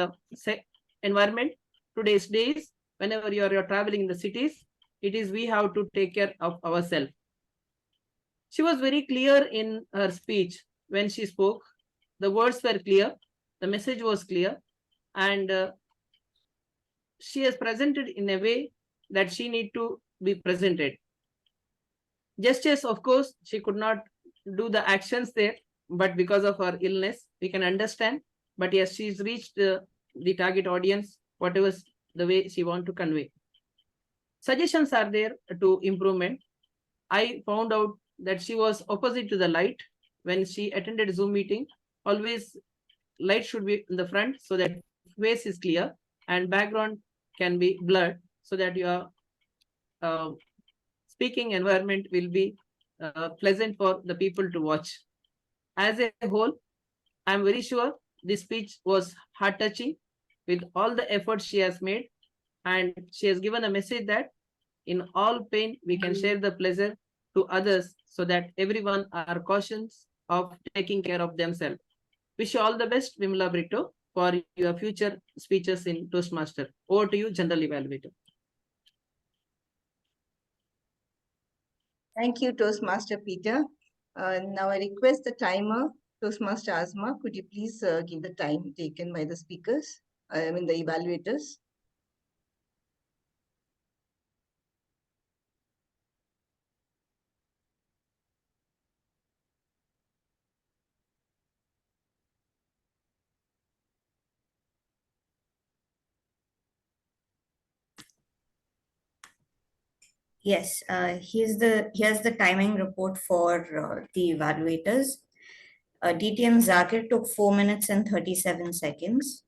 environment, today's days, whenever you're traveling in the cities, it is we have to take care of ourselves. She was very clear in her speech when she spoke. The words were clear. The message was clear. and she has presented in a way that she need to be presented. Just as, of course, she could not do the actions there, but because of her illness, we can understand. But yes, she's reached the target audience, whatever the way she want to convey. Suggestions are there to improvement. I found out that she was opposite to the light when she attended Zoom meeting. Always light should be in the front so that face is clear and background can be blurred so that your speaking environment will be pleasant for the people to watch. As a whole, I'm very sure this speech was heart-touching with all the efforts she has made, and she has given a message that in all pain, we can share the pleasure to others so that everyone are cautious of taking care of themselves. Wish you all the best, Vimla Brito, for your future speeches in Toastmaster. Over to you, General Evaluator. Thank you, Toastmaster Peter. Now I request the timer, Toastmaster Asma, could you please give the time taken by the speakers, the evaluators? Yes, here's the timing report for the evaluators. DTM Zakir took 4 minutes and 37 seconds.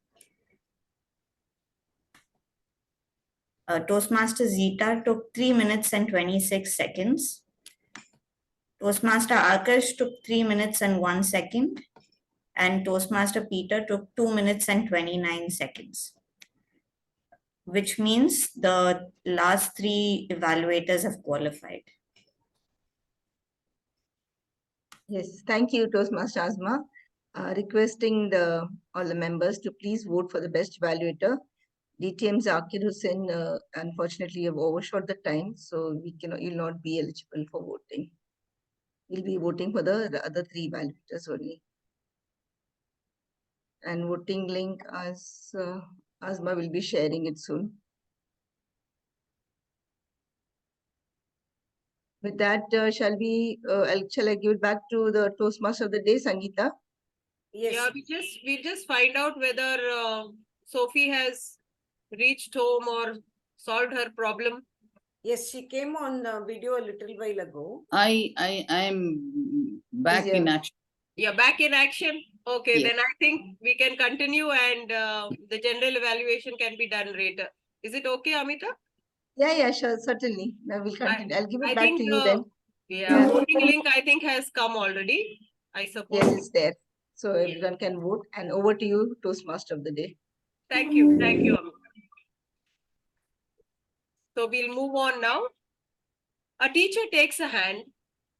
Toastmaster Zita took 3 minutes and 26 seconds. Toastmaster Akash took 3 minutes and 1 second. And Toastmaster Peter took 2 minutes and 29 seconds. Which means the last 3 evaluators have qualified. Yes, thank you, Toastmaster Asma. Requesting all the members to please vote for the best evaluator. DTM Zakir Hussain, unfortunately, have overshot the time, so you'll not be eligible for voting. We'll be voting for the other 3 evaluators only. And voting link, as Asma will be sharing it soon. With that, shall I give it back to the Toastmaster of the day, Sangeeta? Yes. Yeah, we'll just find out whether Sophie has reached home or solved her problem. Yes, she came on video a little while ago. I am back in action. Yeah, back in action. Okay, Yes. then I think we can continue and the general evaluation can be done later. Is it okay, Amita? Yeah, sure, certainly. Now we'll continue. I'll give it back to you then. Yeah, voting link I think has come already, I suppose. Yes, it's there. So everyone can vote. And over to you, Toastmaster of the day. Thank you, Amita. So we'll move on now. A teacher takes a hand,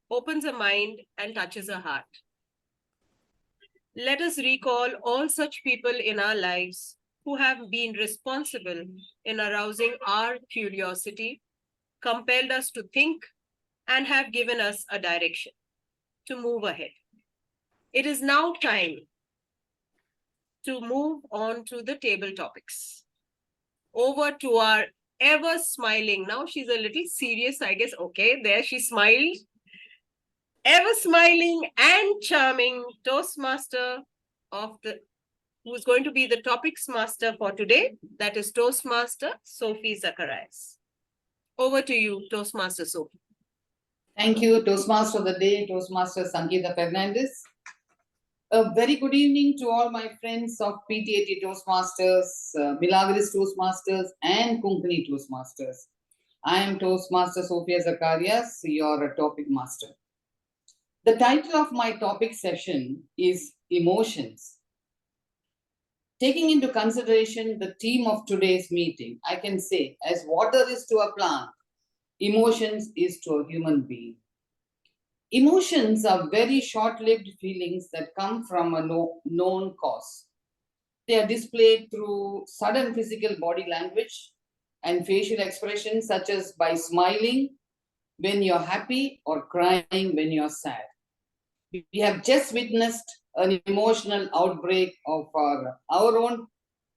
opens a mind, and touches a heart. Let us recall all such people in our lives who have been responsible in arousing our curiosity, compelled us to think, and have given us a direction to move ahead. It is now time to move on to the table topics. Over to our ever smiling, now she's a little serious, I guess. Okay, there she smiled. Ever smiling and charming Toastmaster who's going to be the topics master for today, that is Toastmaster Sophie Zacharias. Over to you, Toastmaster Sophie. Thank you, Toastmaster of the day, Toastmaster SangeetaFernandes. A very good evening to all my friends of PTAT Toastmasters, Milagres Toastmasters, and Konkani Toastmasters. I am Toastmaster Sophia Zacharias, your topic master. The title of my topic session is Emotions. Taking into consideration the theme of today's meeting, I can say, as water is to a plant, emotions is to a human being. Emotions are very short-lived feelings that come from a known cause. They are displayed through sudden physical body language and facial expressions, such as by smiling when you're happy or crying when you're sad. We have just witnessed an emotional outbreak of our own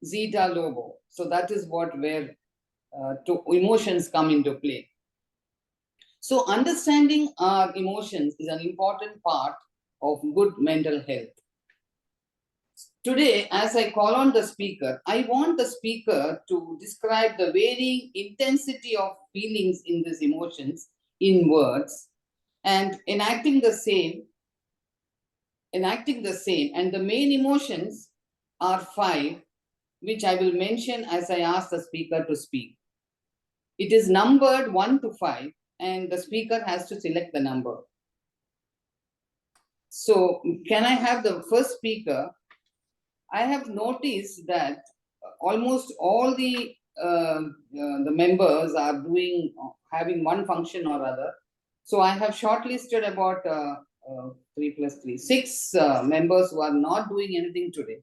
zeta lobo. So that is where emotions come into play. So understanding our emotions is an important part of good mental health. Today, as I call on the speaker, I want the speaker to describe the varying intensity of feelings in these emotions in words and enacting the same. And the main emotions are 5, which I will mention as I ask the speaker to speak. It is numbered 1 to 5, and the speaker has to select the number. So, can I have the first speaker? I have noticed that almost all the members are having one function or other. So I have shortlisted about 3 plus 3, 6 members who are not doing anything today.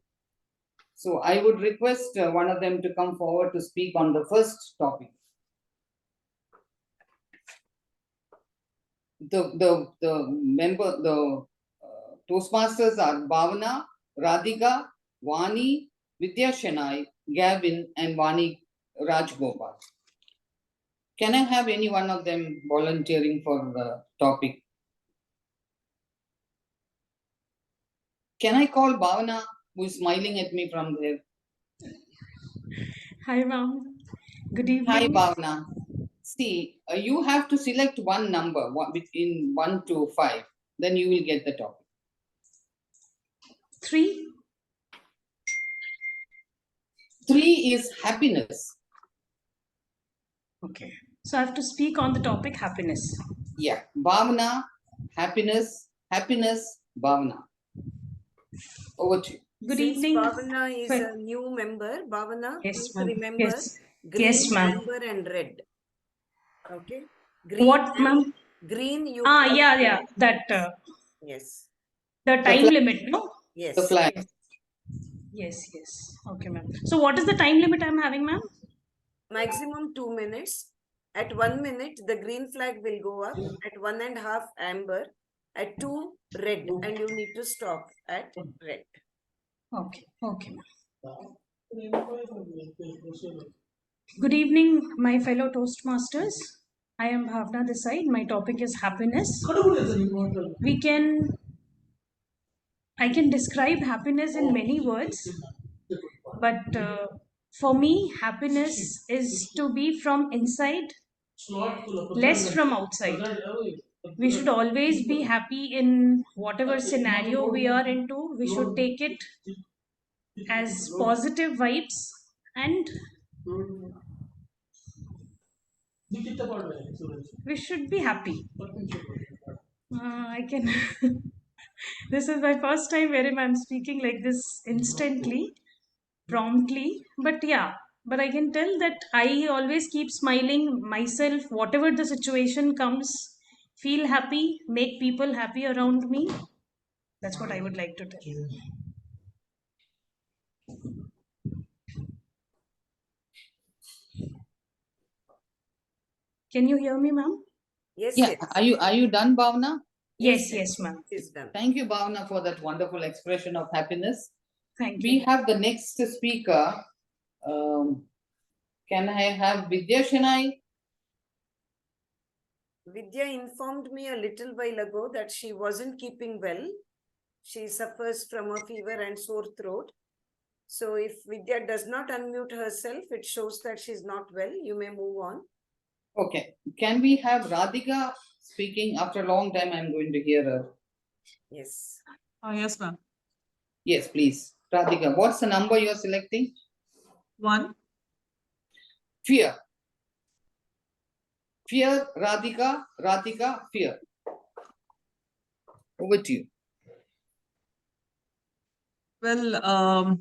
So I would request one of them to come forward to speak on the first topic. The Toastmasters are Bhavana, Radhika, Vani, Vidya Shanai, Gavin, and Vani Rajgopal. Can I have any one of them volunteering for the topic? Can I call Bhavana, who is smiling at me from there? Hi, ma'am. Good evening. Hi, Bhavana. See, you have to select one number between 1 to 5. Then you will get the topic. 3. 3 is happiness. Okay. So I have to speak on the topic happiness. Yeah. Bhavana, happiness, Bhavana. Over to you. Good Since evening. Bhavana is a new member, Bhavana, Yes, please ma'am. remember Yes. green, Yes, ma'am. amber, and red. Okay. Green. What, ma'am? Green. You. Yeah. That. Yes. The time limit, no? Yes. The flag. Yes. Okay, ma'am. So what is the time limit I'm having, ma'am? Maximum 2 minutes. At 1 minute, the green flag will go up. At 1.5, amber. At 2, red. And you need to stop at red. Okay, ma'am. Good evening, my fellow Toastmasters. I am Bhavna this side. My topic is happiness. I can describe happiness in many words, but for me, happiness is to be from inside, less from outside. We should always be happy in whatever scenario we are into. We should take it as positive vibes and we should be happy. This is my first time wherein I'm speaking like this instantly, promptly. But I can tell that I always keep smiling myself, whatever the situation comes, feel happy, make people happy around me. That's what I would like to tell you. Can you hear me, ma'am? Yes. Yeah. Are you done, Bhavana? Yes, ma'am. Thank you, Bhavana, for that wonderful expression of happiness. Thank you. We have the next speaker. Can I have Vidya Shanai? Vidya informed me a little while ago that she wasn't keeping well. She suffers from a fever and sore throat. So if Vidya does not unmute herself, it shows that she's not well. You may move on. Okay. Can we have Radhika speaking? After a long time, I'm going to hear her. Yes. Yes, ma'am. Yes, please. Radhika, what's the number you're selecting? 1. Fear. Fear, Radhika, fear. Over to you. Well,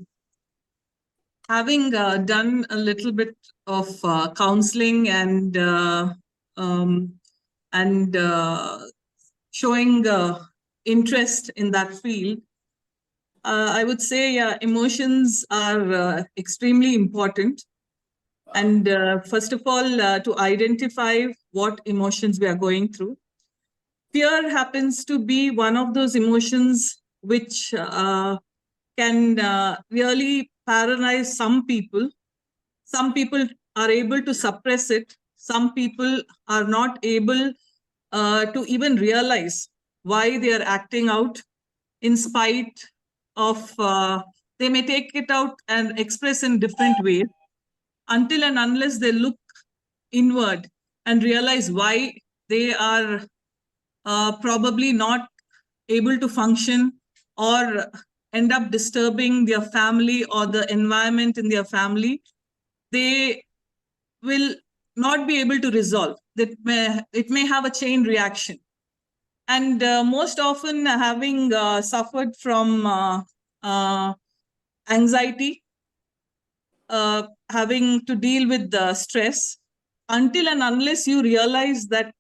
having done a little bit of counseling and showing interest in that field, I would say emotions are extremely important. And first of all, to identify what emotions we are going through. Fear happens to be one of those emotions which can really paralyze some people. Some people are able to suppress it. Some people are not able to even realize why they are acting out, in spite of, they may take it out and express in different ways, until and unless they look inward and realize why they are probably not able to function, or end up disturbing their family or the environment in their family. They will not be able to resolve. It may have a chain reaction. And most often, having suffered from anxiety, having to deal with the stress, until and unless you realize that,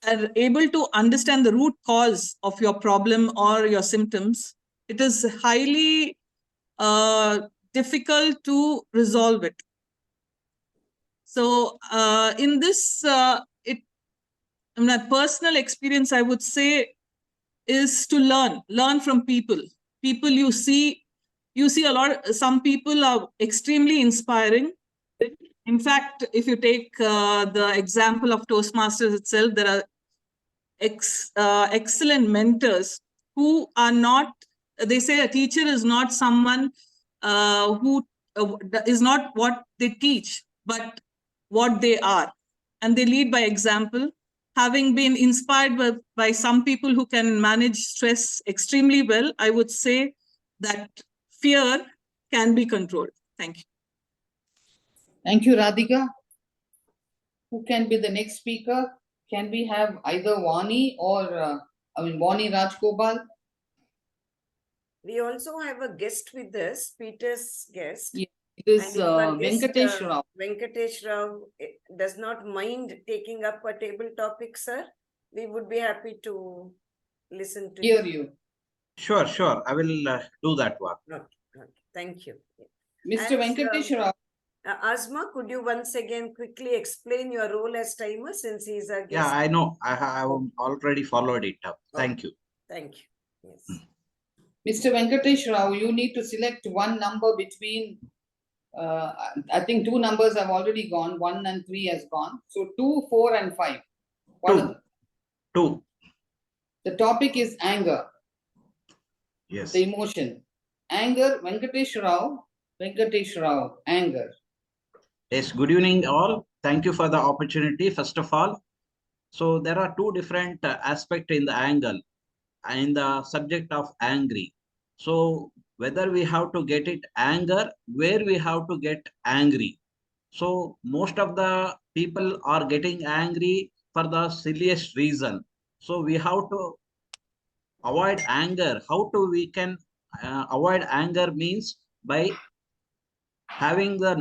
are able to understand the root cause of your problem or your symptoms, it is highly difficult to resolve it. So in this, my personal experience, I would say, is to learn from people. People you see a lot. Some people are extremely inspiring. In fact, if you take the example of Toastmasters itself, there are excellent mentors who are not, they say a teacher is not someone who is not what they teach, but what they are. And they lead by example. Having been inspired by some people who can manage stress extremely well, I would say that fear can be controlled. Thank you. Thank you, Radhika. Who can be the next speaker? Can we have either Vani or, Vani Rajgopal? We also have a guest with us, Peter's guest. Yeah, it is And if our guest, Venkatesh Rao. Venkatesh Rao does not mind taking up a table topic, sir, we would be happy to listen to Hear you. Sure, sure. I will do that one. Okay, okay. Thank you. Mr. Venkatesh Rao. Asma, could you once again quickly explain your role as timer, since he is our guest? Yeah, I know. I have already followed it up. Thank you. Thank you. Yes. Mr. Venkatesh Rao, you need to select one number between, I think 2 numbers have already gone, 1 and 3 has gone. So 2, 4 and 5. One of them. 2. The topic is anger. Yes. The emotion. Anger, Venkatesh Rao, anger. Yes, good evening all. Thank you for the opportunity, first of all. So there are 2 different aspects in the angle, in the subject of angry. So whether we have to get it anger, where we have to get angry. So most of the people are getting angry for the silliest reason. So we have to avoid anger. How to we can avoid anger means by having the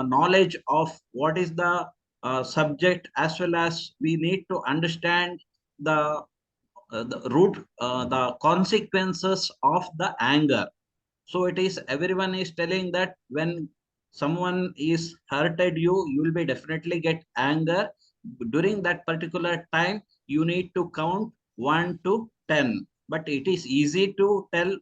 knowledge of what is the subject, as well as we need to understand the root, the consequences of the anger. So it is, everyone is telling that when someone is hurted you, you will be definitely get anger. During that particular time, you need to count 1 to 10. But it is easy to tell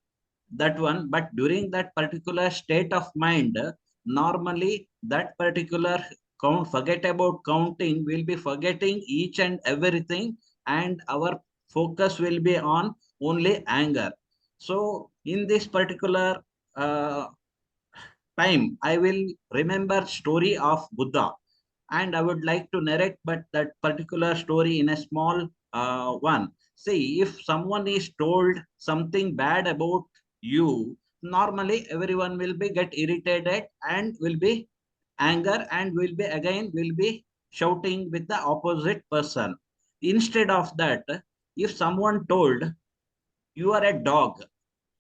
that one. But during that particular state of mind, normally that particular count, forget about counting, will be forgetting each and everything, and our focus will be on only anger. So in this particular time, I will remember story of Buddha, and I would like to narrate but that particular story in a small one. See, if someone is told something bad about you, normally everyone will be get irritated and will be anger, and will be shouting with the opposite person. Instead of that, if someone told you are a dog,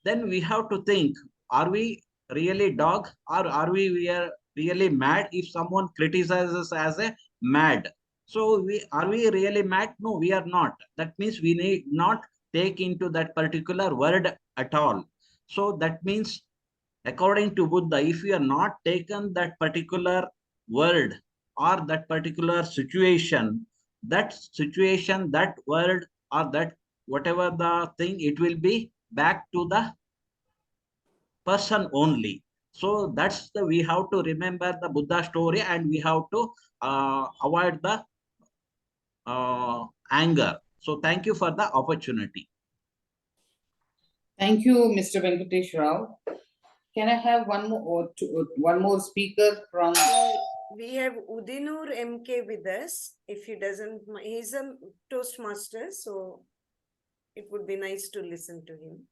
then we have to think, are we really dog, or are we are really mad if someone criticizes us as a mad? So are we really mad? No, we are not. That means we need not take into that particular word at all. So that means, according to Buddha, if you are not taken that particular word or that particular situation, that word or that whatever the thing, it will be back to the person only. So that's the, we have to remember the Buddha story, and we have to avoid the anger. So thank you for the opportunity. Thank you, Mr. Venkatesh Rao. Can I have one more speaker from? We have Udinur MK with us. If he doesn't, he's a Toastmaster, so it would be nice to listen to him.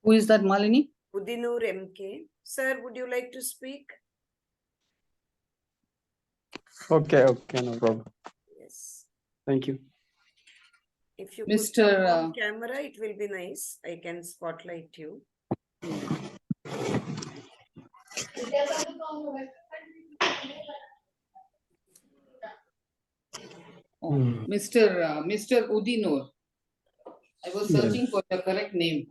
Who is that, Malini? Udinur MK. Sir, would you like to speak? Okay, no problem. Yes. Thank you. If you Mr. could come on camera, it will be nice. I can spotlight you. Mr. Udinur. I was searching for the correct name.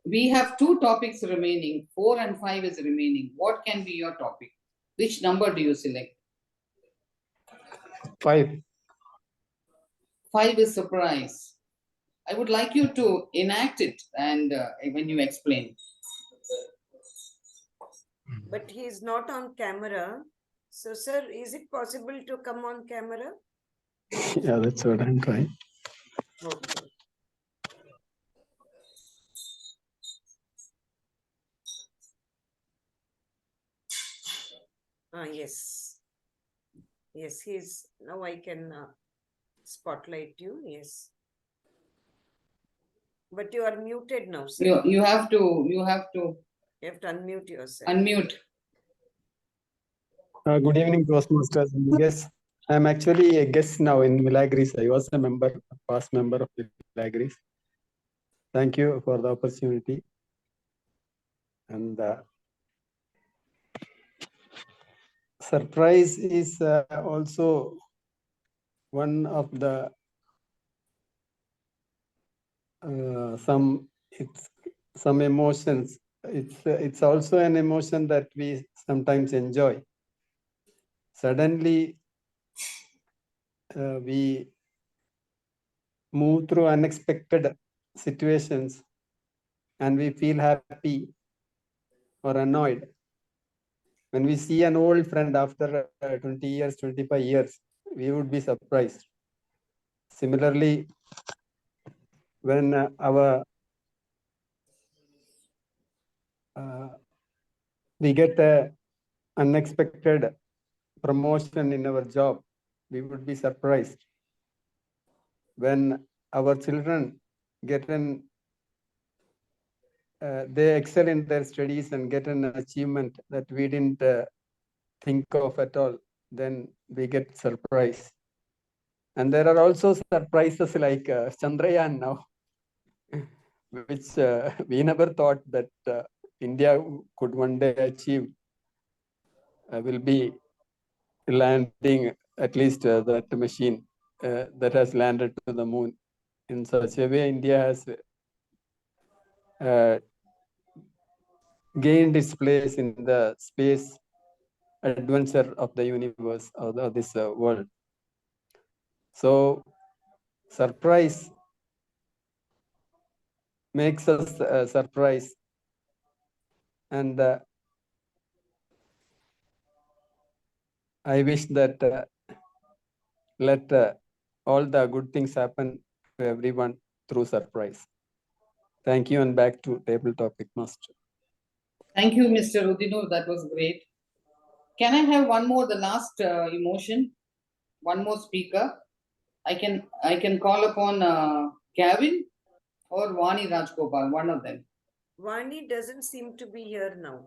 We have 2 topics remaining. 4 and 5 is remaining. What can be your topic? Which number do you select? 5. 5 is surprise. I would like you to enact it and when you explain. But he is not on camera. So, sir, is it possible to come on camera? Yeah, that's what I'm trying. Okay. Yes. Yes, he's now I can spotlight you. Yes. But you are muted now, sir. You have to You have to unmute yourself. unmute. Good evening, Toastmasters. Yes, I'm actually a guest now in Milagres. I was a past member of Milagres. Thank you for the opportunity. And surprise is also one of the some emotions. It's also an emotion that we sometimes enjoy. Suddenly, we move through unexpected situations and we feel happy or annoyed. When we see an old friend after 20 years, 25 years, we would be surprised. Similarly, when we get a unexpected promotion in our job, we would be surprised. When our children get they excel in their studies and get an achievement that we didn't think of at all, then we get surprised. And there are also surprises like Chandrayaan now, which we never thought that India could one day achieve. Will be landing at least that machine that has landed to the moon. In such a way, India has gained its place in the space adventure of the universe or this world. So, surprise makes us surprise, and I wish that let all the good things happen to everyone through surprise. Thank you, and back to table topic master. Thank you, Mr. Udinur. That was great. Can I have one more, the last emotion? One more speaker. I can call upon Gavin or Vani Rajgopal, one of them. Vani doesn't seem to be here now.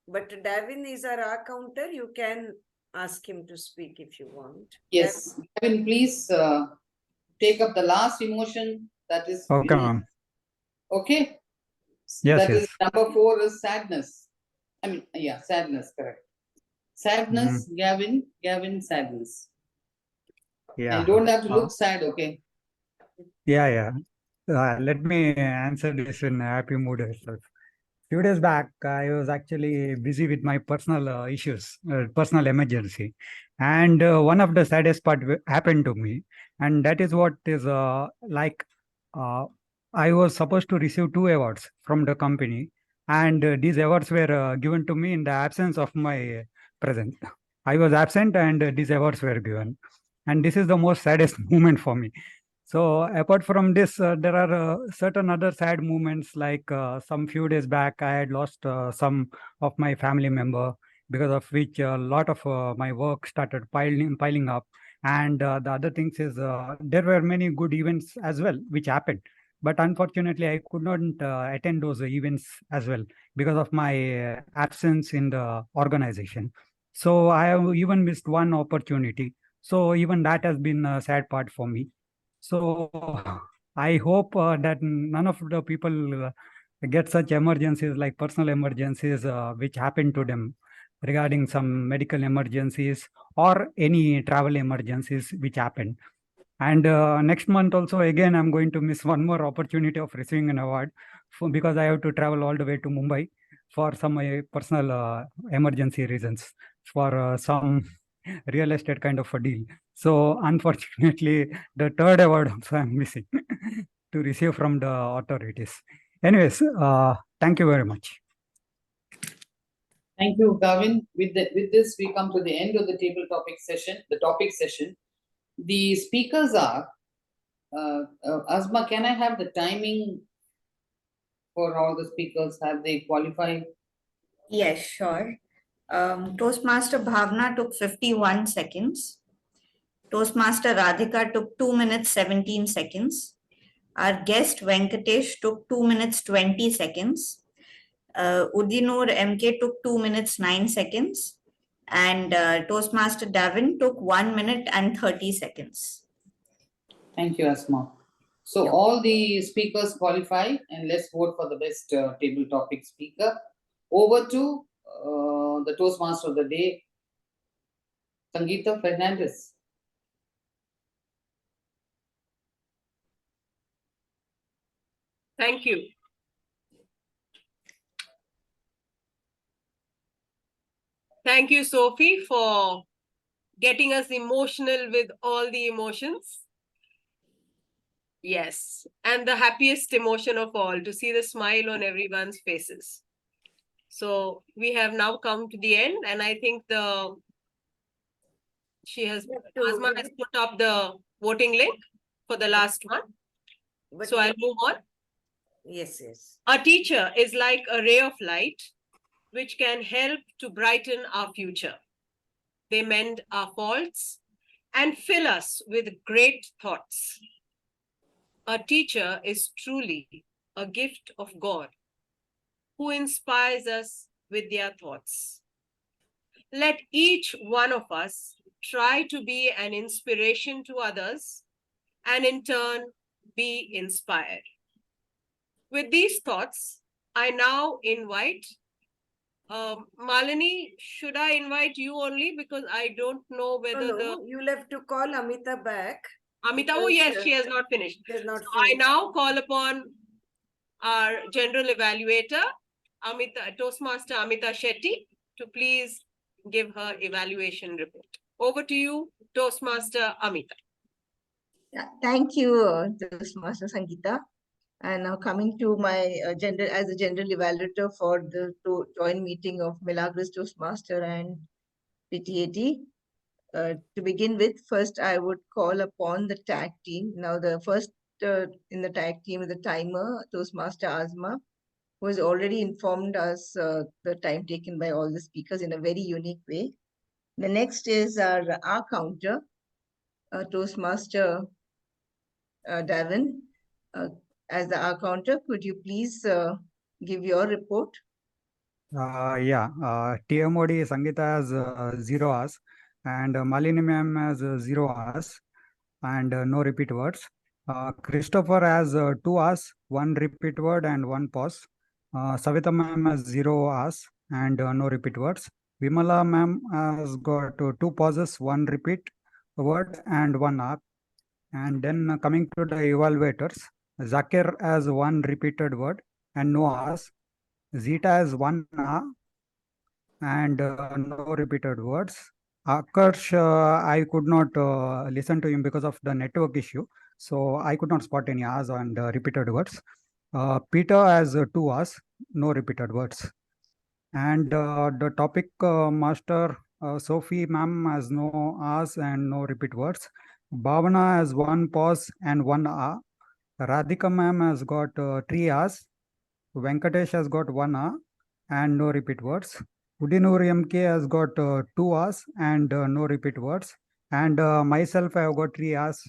But Davin is our accounter. You can ask him to speak if you want. Yes, Gavin, please take up the last emotion. That is. Okay, ma'am. Okay. Yes, that yes. is number 4 is sadness. I mean, yeah, sadness, correct. Sadness, Gavin, sadness. Yeah. You don't have to look sad, okay? Yeah. Let me answer this in a happy mood itself. Few days back, I was actually busy with my personal issues, personal emergency. And one of the saddest part happened to me. And that is what is I was supposed to receive 2 awards from the company. And these awards were given to me in the absence of my present. I was absent and these awards were given. And this is the most saddest moment for me. So apart from this, there are certain other sad moments, like some few days back, I had lost some of my family member, because of which a lot of my work started piling up. And the other things is there were many good events as well, which happened. But unfortunately, I could not attend those events as well because of my absence in the organization. So I have even missed one opportunity. So even that has been a sad part for me. So I hope that none of the people get such emergencies, like personal emergencies, which happen to them regarding some medical emergencies or any travel emergencies which happen. And next month also, again, I'm going to miss one more opportunity of receiving an award because I have to travel all the way to Mumbai for some personal emergency reasons for some real estate kind of a deal. So unfortunately, the third award also I'm missing to receive from the authorities. Anyways, thank you very much. Thank you, Gavin. With this, we come to the end of the table topic session, the topic session. The speakers are, Asma, can I have the timing for all the speakers? Have they qualified? Yes, sure. Toastmaster Bhavna took 51 seconds. Toastmaster Radhika took 2 minutes 17 seconds. Our guest Venkatesh took 2 minutes 20 seconds. Udinur MK took 2 minutes 9 seconds. And Toastmaster Davin took 1 minute and 30 seconds. Thank you, Asma. So all the speakers qualified, and let's vote for the best table topic speaker. Over to the Toastmaster of the day, SangeetaFernandes. Thank you. Thank you, Sophie, for getting us emotional with all the emotions. Yes, and the happiest emotion of all, to see the smile on everyone's faces. So we have now come to the end, and I think Asma has put up the voting link for the last one. So I'll move on. Yes, yes. A teacher is like a ray of light which can help to brighten our future. They mend our faults and fill us with great thoughts. A teacher is truly a gift of God who inspires us with their thoughts. Let each one of us try to be an inspiration to others and in turn be inspired. With these thoughts, I now invite Malini. Should I invite you only, because I don't know whether you'll have to call Amita back. Amita, oh yes, she has not finished. She has not so I now call upon our general evaluator, Toastmaster Amita Shetty, to please give her evaluation report. Over to you, Toastmaster Amita. Yeah, thank you, Toastmaster Sangeeta. And now coming to my as a general evaluator for the joint meeting of Milagres Toastmaster and PTAT. To begin with, first I would call upon the tag team. Now the first in the tag team is the timer, Toastmaster Asma, who has already informed us the time taken by all the speakers in a very unique way. The next is our counter, Toastmaster Davin. As the counter, could you please give your report? TMOD Sangeeta has 0 hours, and Malini ma'am has 0 hours and no repeat words. Christopher has 2 hours, 1 repeat word and 1 pause. Savita ma'am has 0 hours and no repeat words. Vimala ma'am has got 2 pauses, 1 repeat word and 1 hour. And then coming to the evaluators, Zakir has 1 repeated word and no hours. Zeta has 1 hour and no repeated words. Akarsh, I could not listen to him because of the network issue. So I could not spot any hours and repeated words. Peter has 2 R's, no repeated words. And the topic master Sophie ma'am has no R's and no repeat words. Bhavana has 1 pause and 1 R. Radhika ma'am has got 3 R's. Venkatesh has got 1 R and no repeat words. Udinur MK has got 2 R's and no repeat words. And myself, I have got 3 R's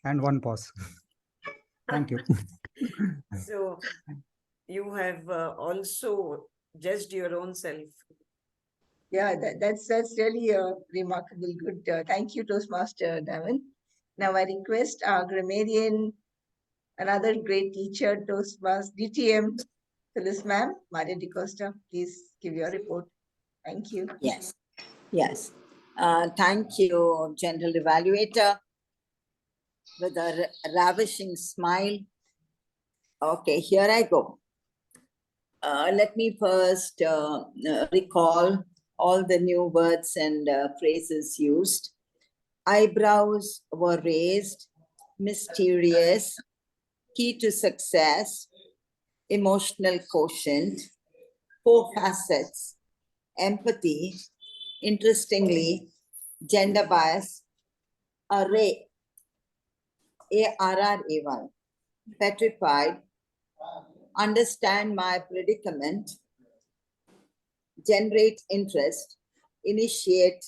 and 1 pause. Thank you. So you have also judged your own self. Yeah, that's really remarkable. Good. Thank you, Toastmaster Davan. Now I request our grammarian, another great teacher, Toastmaster DTM, Phyllis ma'am, Maria DiCosta, please give your report. Thank you. Yes, yes. Thank you, General Evaluator, with a ravishing smile. Okay, here I go. Let me first recall all the new words and phrases used. Eyebrows were raised, mysterious, key to success, emotional quotient, 4 facets, empathy, interestingly, gender bias, array, ARRAY, petrified, understand my predicament, generate interest, initiative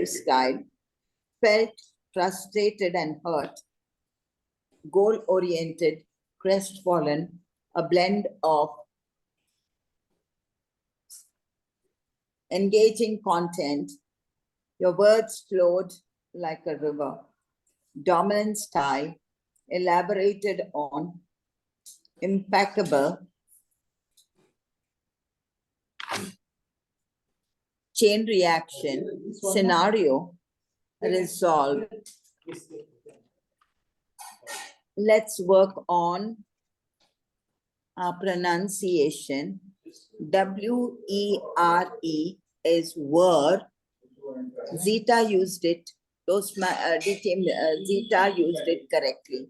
style, felt frustrated and hurt, goal-oriented, crestfallen, a blend of engaging content, your words flowed like a river, dominant style, elaborated on, impeccable, chain reaction, scenario, resolved. Let's work on our pronunciation. W-E-R-E is were. Zeta used it. Zeta used it correctly.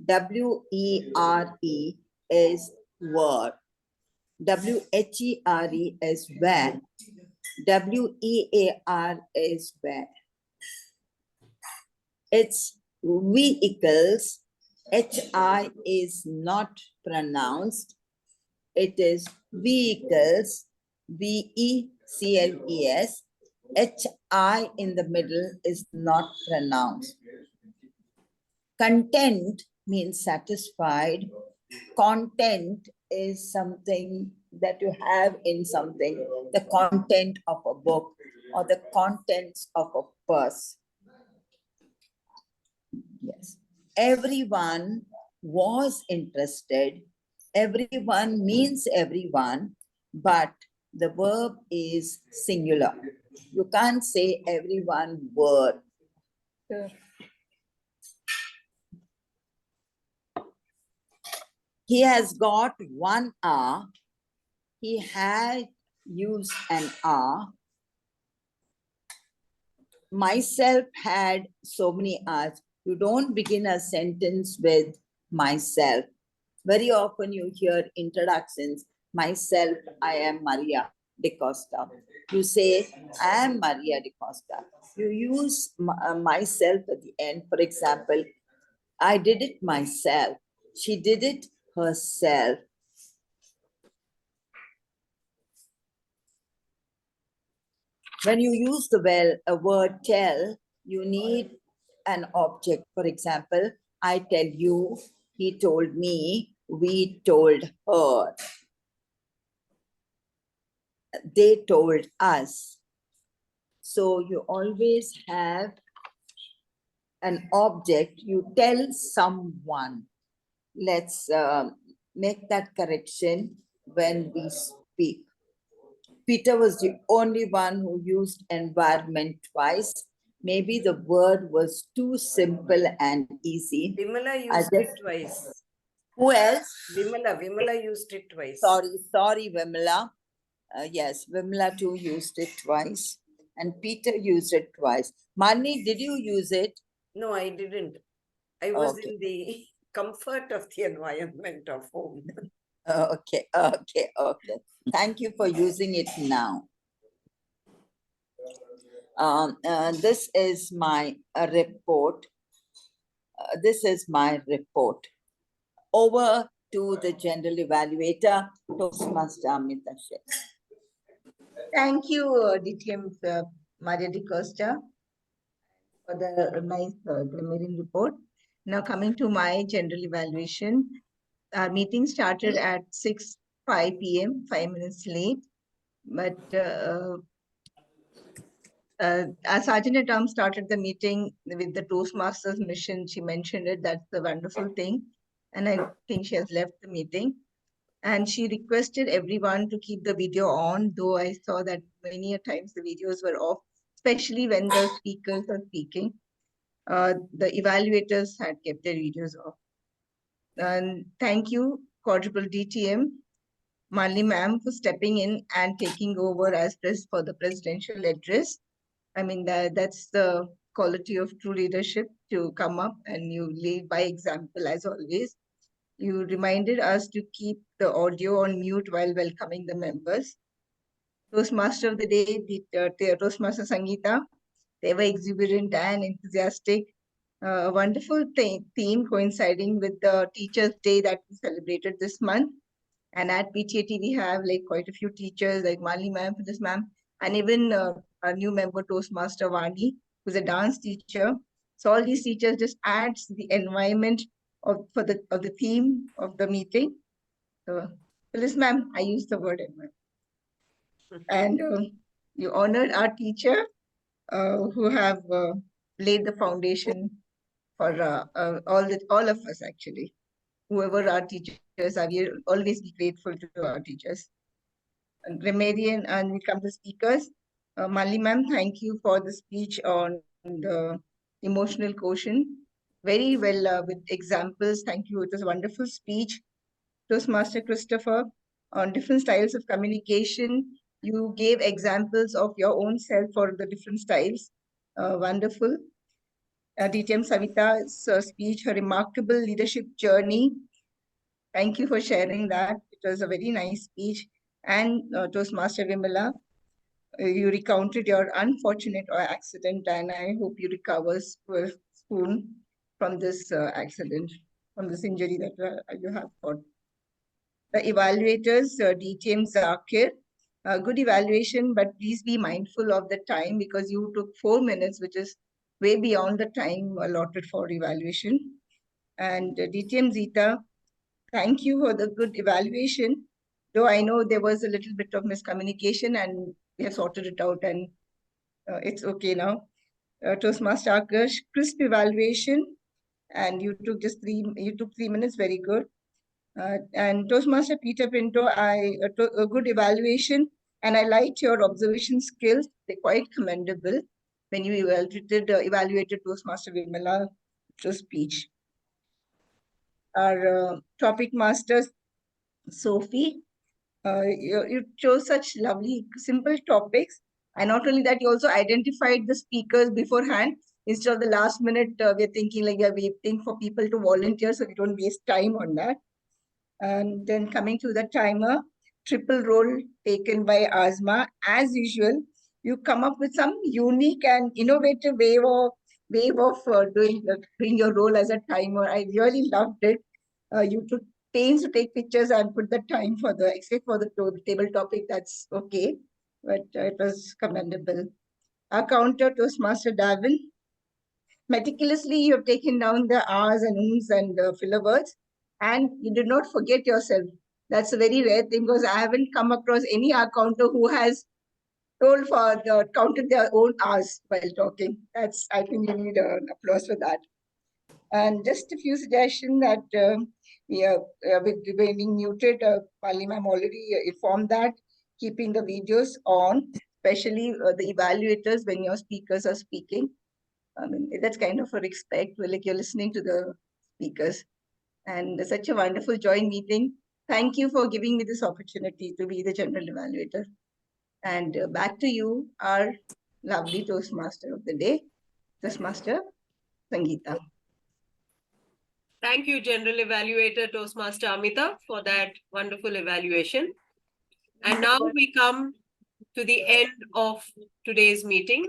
W-E-R-E is were. W-H-E-R-E is where. W-E-A-R is where. It's vehicles. H-I is not pronounced. It is vehicles. V-E-C-L-E-S. H-I in the middle is not pronounced. Content means satisfied. Content is something that you have in something, the content of a book or the contents of a purse. Yes. Everyone was interested. Everyone means everyone, but the verb is singular. You can't say everyone were. He has got 1 R. He had used an R. Myself had so many R's. You don't begin a sentence with myself. Very often you hear introductions. Myself, I am Maria DiCosta. You say, I am Maria DiCosta. You use myself at the end. For example, I did it myself. She did it herself. When you use the word tell, you need an object. For example, I tell you, he told me, we told her. They told us. So you always have an object. You tell someone. Let's make that correction when we speak. Peter was the only one who used environment twice. Maybe the word was too simple and easy. Vimala used it twice. Who else? Vimala used it twice. Sorry, Vimala. Yes, Vimala too used it twice. And Peter used it twice. Mani, did you use it? No, I didn't. I was in the comfort of the environment of home. Okay. Thank you for using it now. This is my report. This is my report. Over to the general evaluator, Toastmaster Amita Sheikh. Thank you, DTM Maria Di Costa, for the nice glimmering report. Now coming to my general evaluation. Our meeting started at 6:05 p.m., 5 minutes late. But our Sergeant at Arms started the meeting with the Toastmasters mission. She mentioned it. That's the wonderful thing. And I think she has left the meeting. And she requested everyone to keep the video on, though I saw that many a times the videos were off, especially when the speakers are speaking. The evaluators had kept their videos off. And thank you, Quadruple DTM, Mali ma'am, for stepping in and taking over as for the presidential address. I mean, that's the quality of true leadership, to come up and you lead by example as always. You reminded us to keep the audio on mute while welcoming the members. Toastmaster of the day, the Toastmaster Sangeeta, they were exuberant and enthusiastic. A wonderful theme coinciding with the Teachers' Day that we celebrated this month. And at PTAT, we have like quite a few teachers like Mali ma'am, this ma'am, and even our new member Toastmaster Vani, who's a dance teacher. So all these teachers just adds the environment of the theme of the meeting. So, Phyllis ma'am, I use the word environment. And you honored our teacher who have laid the foundation for all of us actually. Whoever our teachers are, we always be grateful to our teachers. And grammarian, and we come to speakers. Mali ma'am, thank you for the speech on the emotional quotient. Very well with examples. Thank you. It was a wonderful speech. Toastmaster Christopher, on different styles of communication. You gave examples of your own self for the different styles. Wonderful. DTM Savita's speech, her remarkable leadership journey. Thank you for sharing that. It was a very nice speech. And Toastmaster Vimala, you recounted your unfortunate accident, and I hope you recover soon from this accident, from this injury that you have got. The evaluators, DTM Zakir, good evaluation, but please be mindful of the time because you took 4 minutes, which is way beyond the time allotted for evaluation. And DTM Zita, thank you for the good evaluation. Though I know there was a little bit of miscommunication and we have sorted it out and it's okay now. Toastmaster Akash, crisp evaluation, and you took 3 minutes, very good. And Toastmaster Peter Pinto, a good evaluation, and I liked your observation skills. They're quite commendable when you evaluated Toastmaster Vimala speech. Our topic masters, Sophie, you chose such lovely, simple topics. And not only that, you also identified the speakers beforehand. Instead of the last minute, we're thinking like we're waiting for people to volunteer so we don't waste time on that. And then coming to the timer, triple role taken by Azma. As usual, you come up with some unique and innovative way of doing your role as a timer. I really loved it. You took pains to take pictures and put the time for except for the table topic, that's okay. But it was commendable. Our counter, Toastmaster Davin. Meticulously, you have taken down the R's and M's and filler words, and you did not forget yourself. That's a very rare thing because I haven't come across any R counter who has counted their own R's while talking. I think you need an applause for that. And just a few suggestions that with remaining muted, Pali ma'am already informed that keeping the videos on, especially the evaluators when your speakers are speaking. I mean, that's kind of a respect, like you're listening to the speakers. And such a wonderful joint meeting. Thank you for giving me this opportunity to be the general evaluator. And back to you, our lovely Toastmaster of the day, Toastmaster Sangeeta. Thank you, General Evaluator Toastmaster Amita, for that wonderful evaluation. And now we come to the end of today's meeting.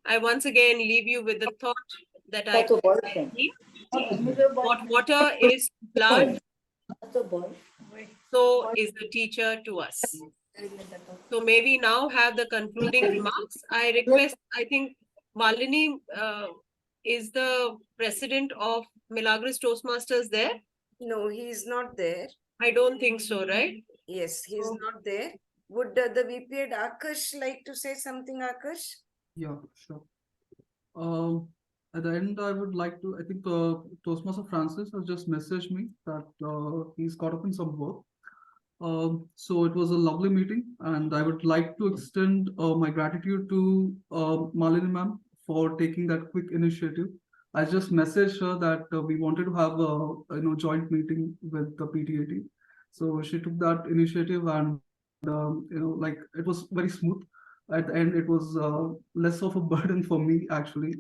I once again leave you with the thought that I what water is blood, so is the teacher to us. So may we now have the concluding remarks. I request, I think Malini is the president of Milagres Toastmasters there? No, he is not there. I don't think so, right? Yes, he is not there. Would the VP at Akash like to say something, Akash? Yeah, sure. At the end, I would like to, I think Toastmaster Francis has just messaged me that he's caught up in some work. So it was a lovely meeting, and I would like to extend my gratitude to Malini ma'am for taking that quick initiative. I just messaged her that we wanted to have a joint meeting with the PTAT. So she took that initiative, and like it was very smooth. At the end, it was less of a burden for me actually.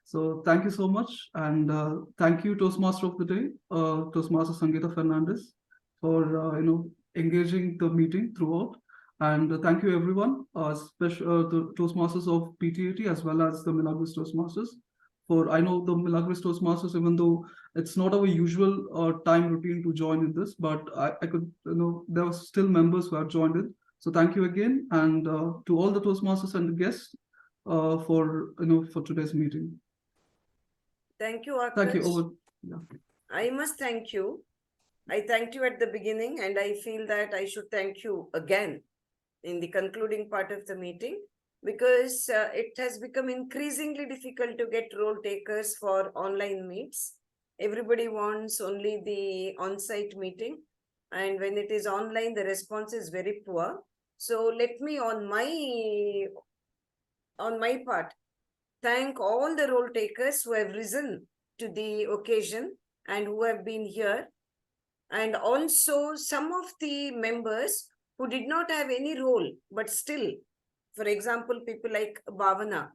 So thank you so much, and thank you, Toastmaster of the Day, Toastmaster SangeetaFernandes, for engaging the meeting throughout. And thank you everyone, especially the Toastmasters of PTAT as well as the Milagres Toastmasters. For I know the Milagres Toastmasters, even though it's not our usual time routine to join in this, but I could, there were still members who have joined in. So thank you again, and to all the Toastmasters and the guests for today's meeting. Thank you, Akash. Thank you. Yeah. I must thank you. I thanked you at the beginning, and I feel that I should thank you again in the concluding part of the meeting, because it has become increasingly difficult to get role takers for online meets. Everybody wants only the on-site meeting, and when it is online, the response is very poor. So let me, on my part, thank all the role takers who have risen to the occasion and who have been here, and also some of the members who did not have any role, but still, for example, people like Bhavana,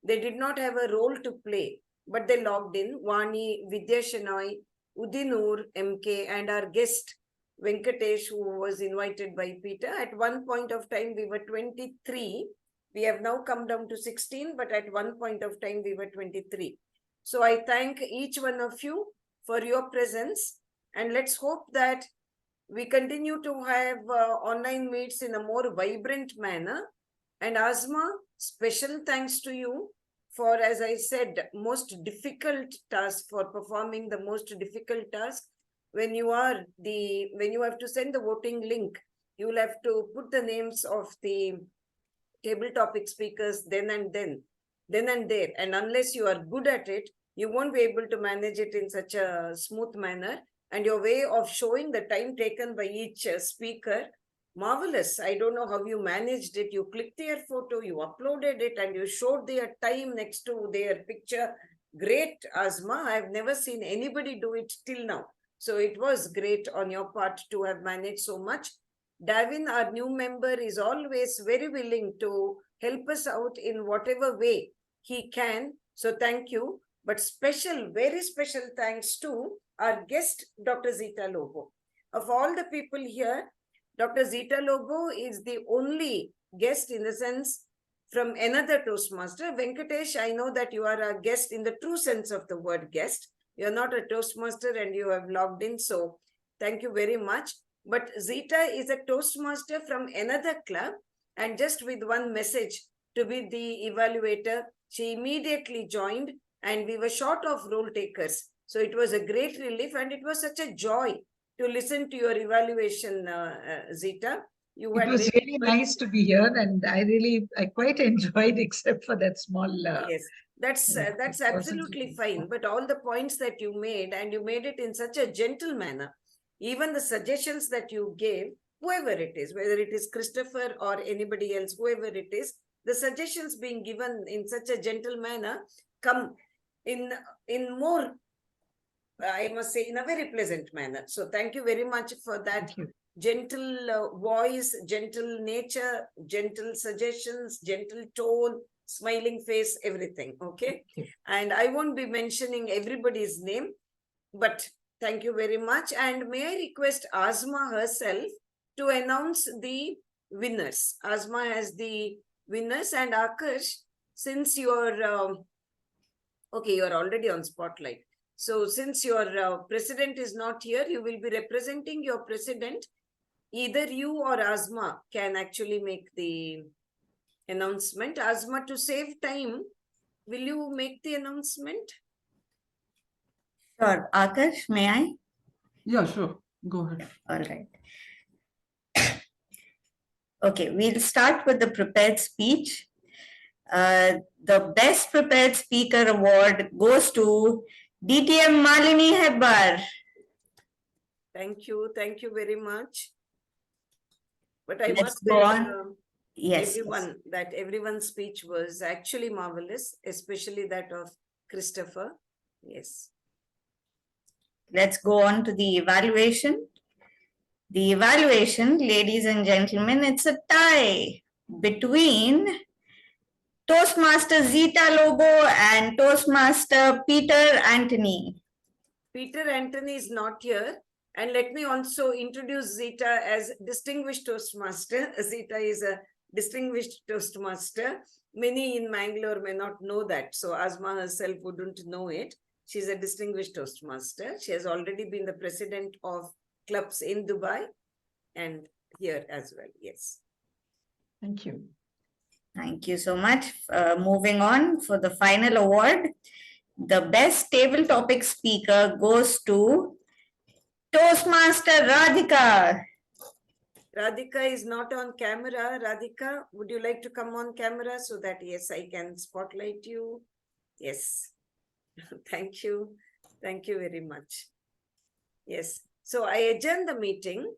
they did not have a role to play, but they logged in. Vani, Vidya Shenoy, Udinur, MK, and our guest, Venkatesh, who was invited by Peter. At one point of time, we were 23. We have now come down to 16, but at one point of time, we were 23. So I thank each one of you for your presence, and let's hope that we continue to have online meets in a more vibrant manner. And Asma, special thanks to you for, as I said, most difficult task, for performing the most difficult task. When you have to send the voting link, you will have to put the names of the table topic speakers then and there. And unless you are good at it, you won't be able to manage it in such a smooth manner. And your way of showing the time taken by each speaker, marvelous. I don't know how you managed it. You clicked their photo, you uploaded it, and you showed their time next to their picture. Great, Asma. I've never seen anybody do it till now. So it was great on your part to have managed so much. Davin, our new member, is always very willing to help us out in whatever way he can. So thank you. But very special thanks to our guest, Dr. Zita Lobo. Of all the people here, Dr. Zita Lobo is the only guest, in the sense, from another Toastmaster. Venkatesh, I know that you are a guest in the true sense of the word guest. You're not a Toastmaster and you have logged in. So thank you very much. But Zita is a Toastmaster from another club, and just with one message to be the evaluator, she immediately joined, and we were short of role takers. So it was a great relief, and it was such a joy to listen to your evaluation, Zita. It was really nice to be here, and I quite enjoyed, except for that small. Yes, that's absolutely fine. But all the points that you made, and you made it in such a gentle manner. Even the suggestions that you gave, whoever it is, whether it is Christopher or anybody else, whoever it is, the suggestions being given in such a gentle manner come in more, I must say, in a very pleasant manner. So thank you very much for that gentle voice, gentle nature, gentle suggestions, gentle tone, smiling face, everything. Okay. And I won't be mentioning everybody's name, but Thank you very much. And may I request Azma herself to announce the winners. Azma has the winners, and Akash, since you're okay, you're already on spotlight. So since your president is not here, you will be representing your president. Either you or Azma can actually make the announcement. Azma, to save time, will you make the announcement? Sure. Akash, may I? Yeah, sure. Go ahead. All right. Okay, we'll start with the prepared speech. The Best Prepared Speaker Award goes to DTM Malini Hebbar. Thank you. Thank you very much. But I Let's must go tell on. Yes, everyone that everyone's speech was actually marvelous, especially that of Christopher. Yes. Let's go on to the evaluation. The evaluation, ladies and gentlemen, it's a tie between Toastmaster Zita Lobo and Toastmaster Peter Anthony. Peter Anthony is not here. And let me also introduce Zita as distinguished Toastmaster. Zita is a distinguished Toastmaster. Many in Mangalore may not know that. So Azma herself wouldn't know it. She's a distinguished Toastmaster. She has already been the president of clubs in Dubai and here as well. Yes. Thank you. Thank you so much. Moving on for the final award, the best table topic speaker goes to Toastmaster Radhika. Radhika is not on camera. Radhika, would you like to come on camera so that, yes, I can spotlight you? Yes. Thank you. Thank you very much. Yes. So I adjourn the meeting,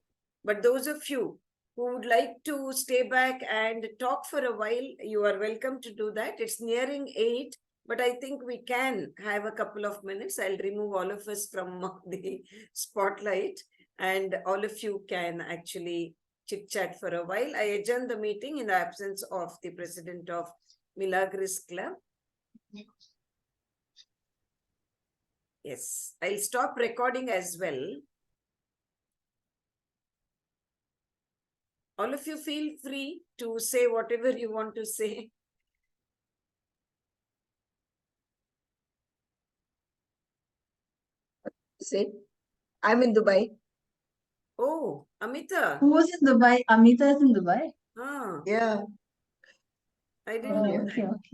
but those of you who would like to stay back and talk for a while, you are welcome to do that. It's nearing 8, but I think we can have a couple of minutes. I'll remove all of us from the spotlight and all of you can actually chit chat for a while. I adjourn the meeting in the absence of the president of Milagres Club. Yes, I'll stop recording as well. All of you feel free to say whatever you want to say. Say, I'm in Dubai. Oh, Amita. Who was in Dubai? Amita is in Dubai. Ah, Yeah. I didn't know that. Okay.